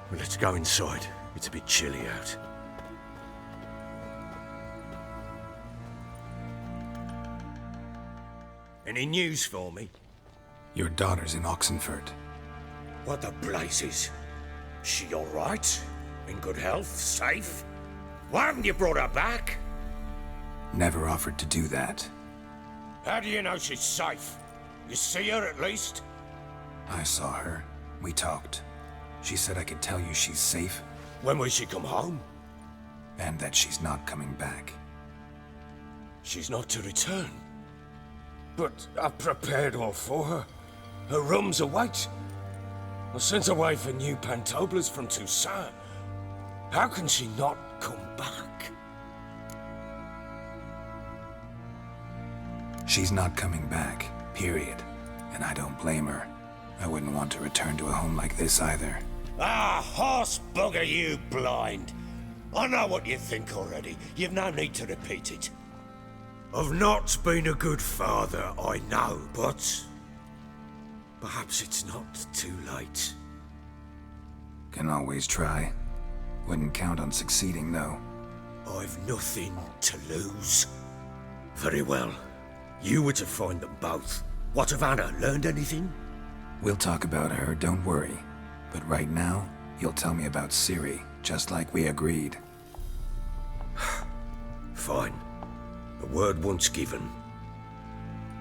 Well, let's go inside. It's a bit chilly out. Any news for me? Your daughter's in Oxenford. What the blazes? She all right? In good health? Safe? Why haven't you brought her back? Never offered to do that. How do you know she's safe? You see her at least? I saw her. We talked. She said I could tell you she's safe. When will she come home? And that she's not coming back. She's not to return. But I've prepared all for her. Her rooms await. I sent away for new pantoblas from Toussaint. How can she not come back? She's not coming back, period. and I don't blame her. I wouldn't want to return to a home like this either. Ah, horse bugger you, blind. I know what you think already. You've no need to repeat it. I've not been a good father, I know, but perhaps it's not too late. Can always try. Wouldn't count on succeeding, though. I've nothing to lose. Very well. You were to find them both. What of Anna? Learned anything? We'll talk about her, don't worry. But right now, you'll tell me about Ciri, just like we agreed. Fine. The word once given.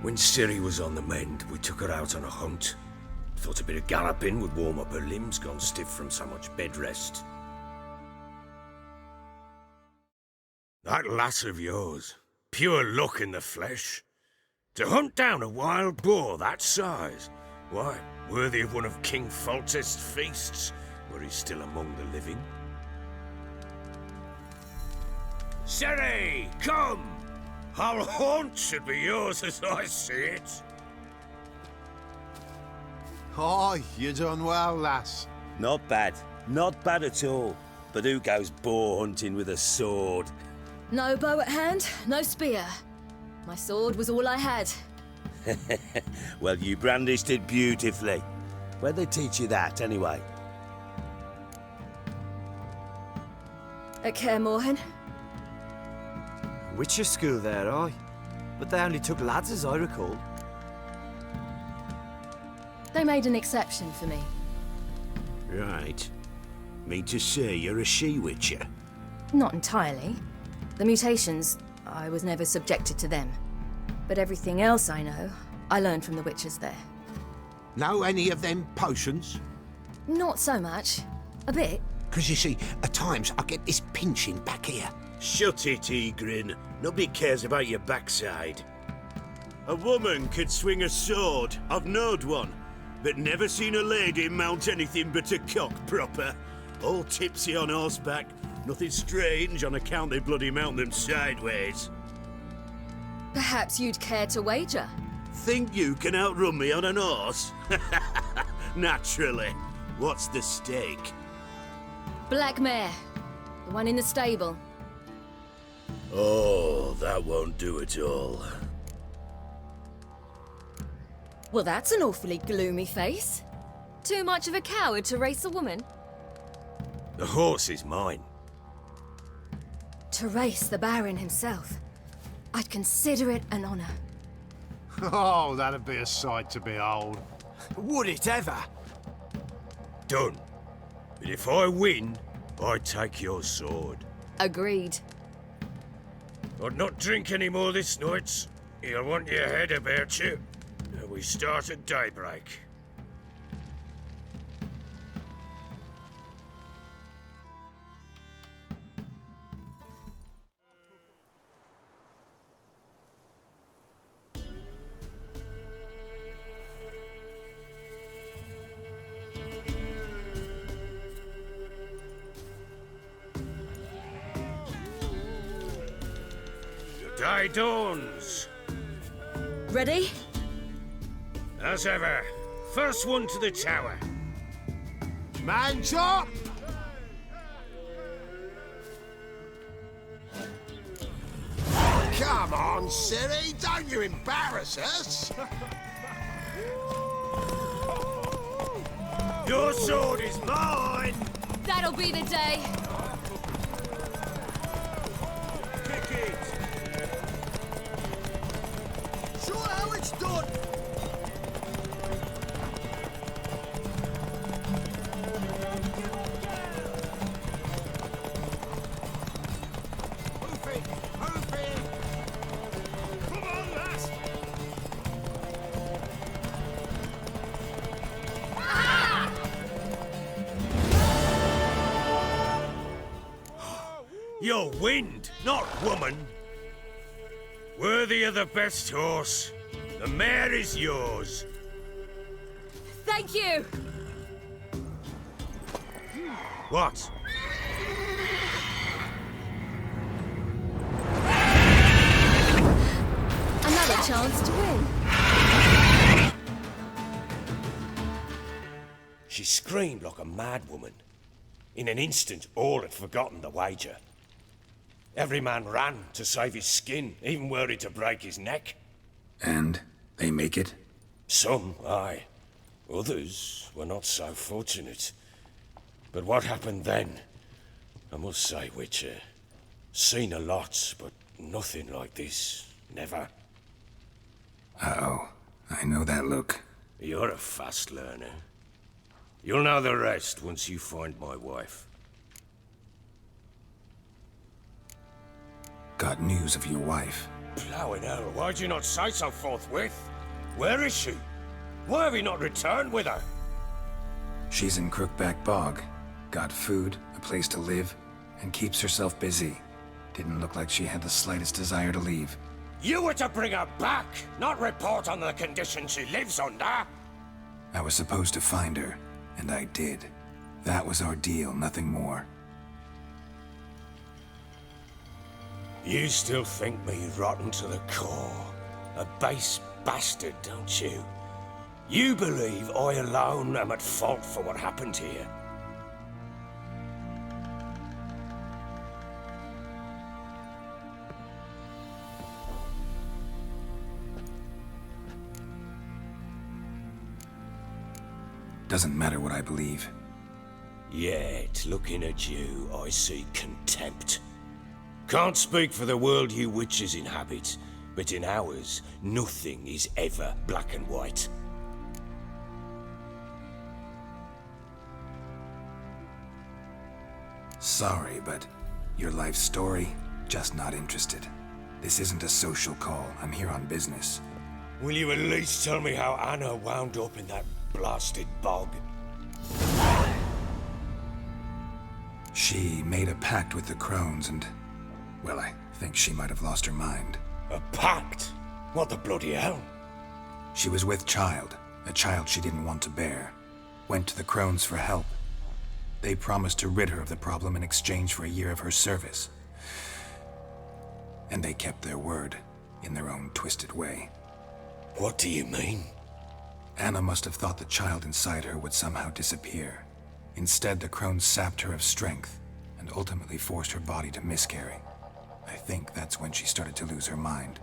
When Ciri was on the mend, we took her out on a hunt. Thought a bit of galloping would warm up her limbs, gone stiff from so much bed rest. That lass of yours, pure luck in the flesh. To hunt down a wild boar that size, why, worthy of one of King Foltest's feasts, were he still among the living. Ciri, come! Our haunt should be yours as I see it. Oh, you done well, lass. Not bad. Not bad at all. But who goes boar hunting with a sword? No bow at hand, no spear. My sword was all I had. Well, you brandished it beautifully. Where'd they teach you that, anyway? At Kaer Morhen. Witcher school there, aye. But they only took lads, as I recall. They made an exception for me. Right. Mean to say you're a she-witcher? Not entirely. The mutations, I was never subjected to them. But everything else I know, I learned from the witches there. Know any of them potions? Not so much. A bit. Because you see, at times I get this pinching back here. Shut it, Egrin. Nobody cares about your backside. A woman could swing a sword. I've knowed one. But never seen a lady mount anything but a cock proper. All tipsy on horseback. Nothing strange on account they bloody mount them sideways. Perhaps you'd care to wager? Think you can outrun me on an horse? Naturally. What's the stake? Black mare. The one in the stable. Oh, that won't do at all. Well, that's an awfully gloomy face. Too much of a coward to race a woman? The horse is mine. To race the Baron himself. I'd consider it an honor. Oh, that'd be a sight to behold. Would it ever? Done. But if I win, I take your sword. Agreed. I'd not drink any more this night. You'll want your head about you. We start at daybreak. The day dawns. Ready? As ever, first one to the tower. Man chop! Come on, Ciri, don't you embarrass us! Your sword is mine! That'll be the day. Kick it! Show how it's done! You're wind, not woman. Worthy of the best horse. The mare is yours. Thank you. What? Another chance to win. She screamed like a mad woman. In an instant, all had forgotten the wager. Every man ran to save his skin, even worried to break his neck. And they make it? Some, aye. Others were not so fortunate. But what happened then? I must say, Witcher, seen a lot, but nothing like this. Never. Uh-oh. I know that look. You're a fast learner. You'll know the rest once you find my wife. Got news of your wife. Plowing hell, why'd you not say so forthwith? Where is she? Why have you not returned with her? She's in Crookback Bog. Got food, a place to live, and keeps herself busy. Didn't look like she had the slightest desire to leave. You were to bring her back, not report on the conditions she lives under. I was supposed to find her, and I did. That was our deal, nothing more. You still think me rotten to the core. A base bastard, don't you? You believe I alone am at fault for what happened here. Doesn't matter what I believe. Yet, looking at you, I see contempt. Can't speak for the world you witches inhabit, but in ours, nothing is ever black and white. Sorry, but your life story, just not interested. This isn't a social call. I'm here on business. Will you at least tell me how Anna wound up in that blasted bog? She made a pact with the crones and, well, I think she might have lost her mind. A pact? What the bloody hell? She was with child, a child she didn't want to bear. Went to the crones for help. They promised to rid her of the problem in exchange for a year of her service. And they kept their word, in their own twisted way. What do you mean? Anna must have thought the child inside her would somehow disappear. Instead, the crones sapped her of strength, and ultimately forced her body to miscarry. I think that's when she started to lose her mind.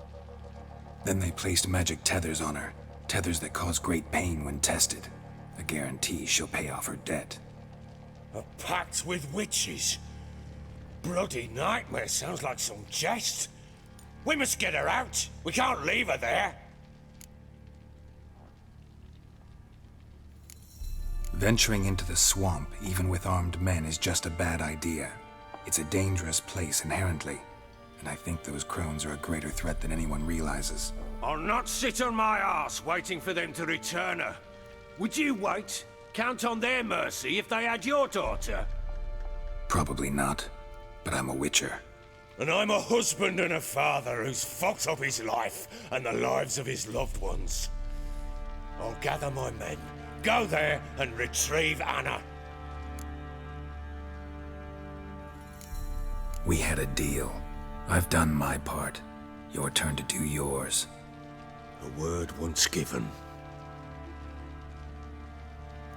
Then they placed magic tethers on her, tethers that cause great pain when tested. A guarantee she'll pay off her debt. A pact with witches? Bloody nightmare, sounds like some jest. We must get her out. We can't leave her there. Venturing into the swamp, even with armed men, is just a bad idea. It's a dangerous place inherently, and I think those crones are a greater threat than anyone realizes. I'll not sit on my arse waiting for them to return her. Would you wait? Count on their mercy if they had your daughter? Probably not, but I'm a witcher. And I'm a husband and a father who's fucked up his life and the lives of his loved ones. I'll gather my men, go there and retrieve Anna. We had a deal. I've done my part. Your turn to do yours. A word once given.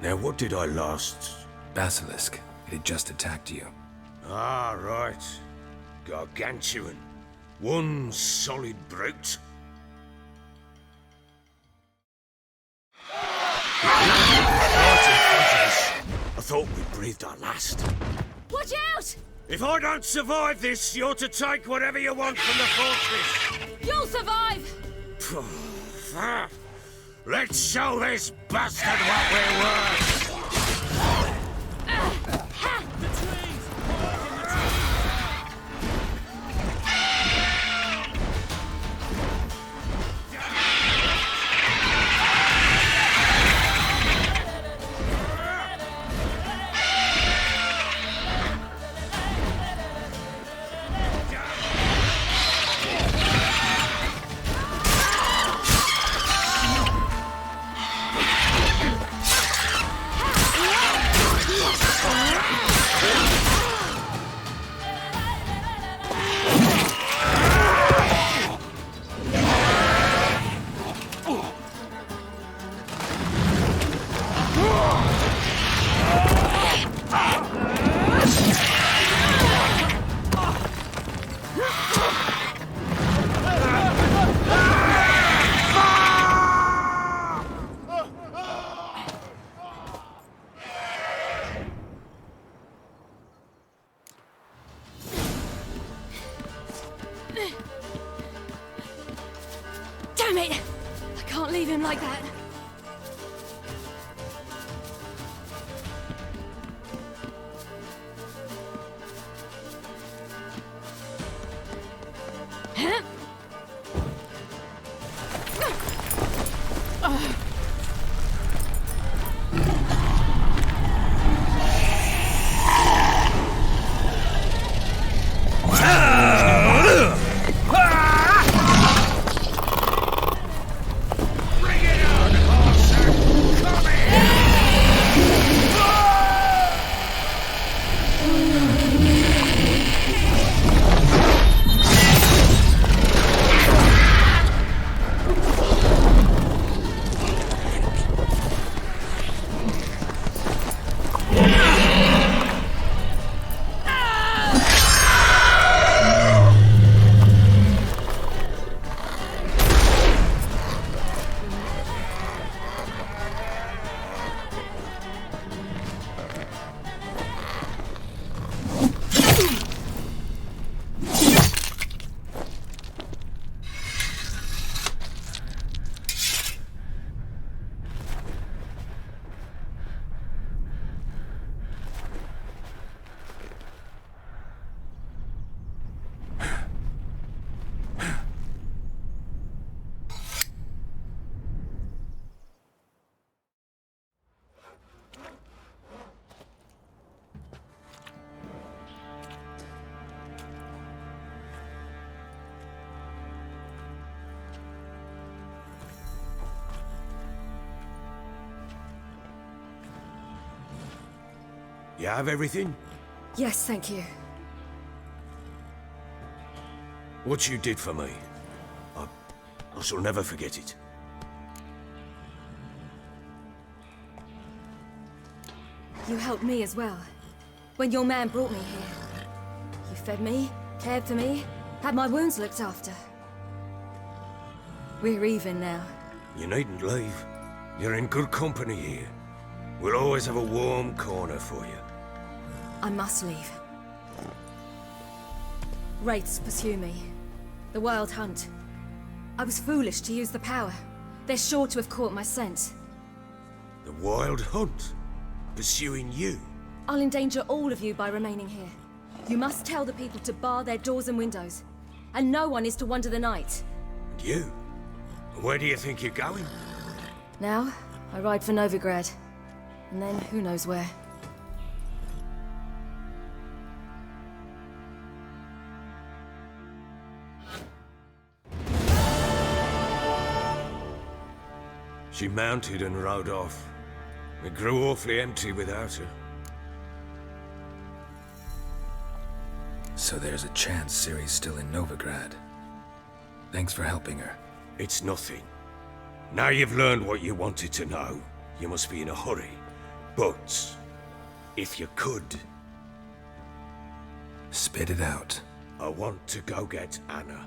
Now, what did I last? Basilisk. It had just attacked you. Ah, right. Gargantuan. One solid brute. I thought we breathed our last. Watch out! If I don't survive this, you're to take whatever you want from the fortress. You'll survive! Let's show this bastard what we're worth! like that. You have everything? Yes, thank you. What you did for me, I shall never forget it. You helped me as well. When your man brought me here. You fed me, cared for me, had my wounds looked after. We're even now. You needn't leave. You're in good company here. We'll always have a warm corner for you. I must leave. Wraiths pursue me. The Wild Hunt. I was foolish to use the power. They're sure to have caught my scent. The Wild Hunt? Pursuing you? I'll endanger all of you by remaining here. You must tell the people to bar their doors and windows. And no one is to wander the night. And you? Where do you think you're going? Now, I ride for Novigrad. And then, who knows where. She mounted and rode off. It grew awfully empty without her. So there's a chance Ciri's still in Novigrad. Thanks for helping her. It's nothing. Now you've learned what you wanted to know, you must be in a hurry. But, if you could... Spit it out. I want to go get Anna.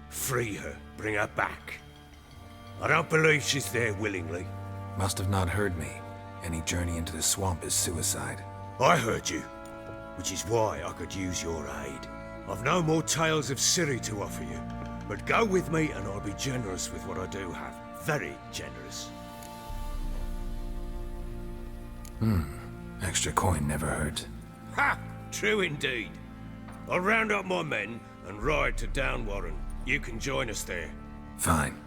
Free her, bring her back. I don't believe she's there willingly. Must have not heard me. Any journey into the swamp is suicide. I heard you, which is why I could use your aid. I've no more tales of Ciri to offer you, but go with me and I'll be generous with what I do have. Very generous. Extra coin never hurt. Ha! True indeed. I'll round up my men and ride to Downwarren. You can join us there. Fine.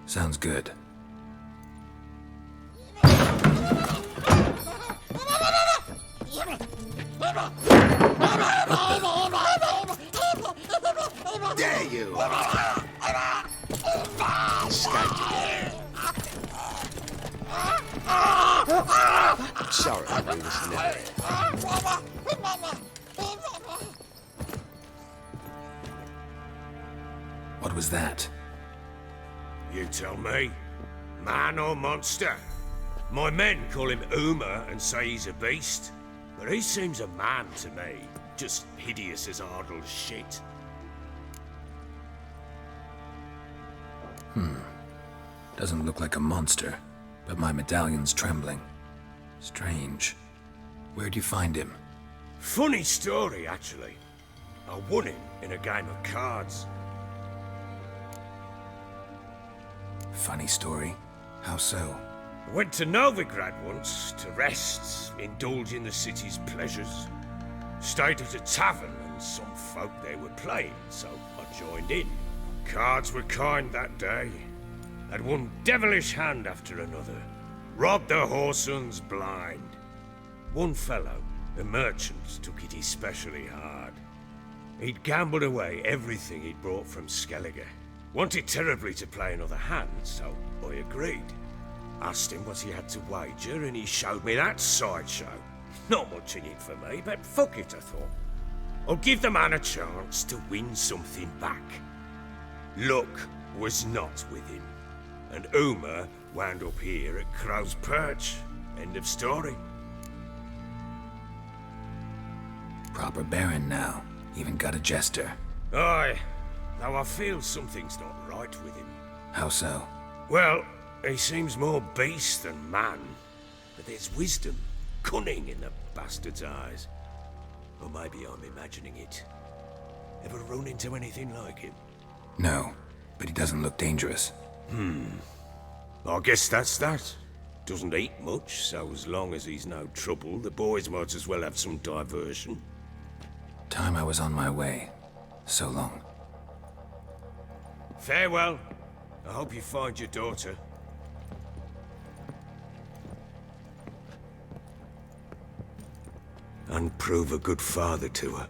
Sounds good. There you are. I'm sorry, I knew this never. What was that? You tell me. Man or monster? My men call him Uma and say he's a beast, but he seems a man to me. Just hideous as Ardle's shit. Doesn't look like a monster, but my medallion's trembling. Strange. Where'd you find him? Funny story, actually. I won him in a game of cards. Funny story? How so? I went to Novigrad once to rest, indulge in the city's pleasures. Stayed at a tavern and some folk there were playing, so I joined in. Cards were kind that day. Had one devilish hand after another. Robbed the whoresons blind. One fellow, a merchant, took it especially hard. He'd gambled away everything he'd brought from Skellige. Wanted terribly to play another hand, so I agreed. Asked him what he had to wager, and he showed me that sideshow. Not much in it for me, but fuck it, I thought. I'll give the man a chance to win something back. Luck was not with him, and Uma wound up here at Crow's Perch. End of story. Proper baron now. Even got a jester. Aye, though I feel something's not right with him. How so? Well, he seems more beast than man, but there's wisdom, cunning in the bastard's eyes. Or maybe I'm imagining it. Ever run into anything like him? No, but he doesn't look dangerous. I guess that's that. Doesn't eat much, so as long as he's no trouble, the boys might as well have some diversion. Time I was on my way. So long. Farewell. I hope you find your daughter. And prove a good father to her.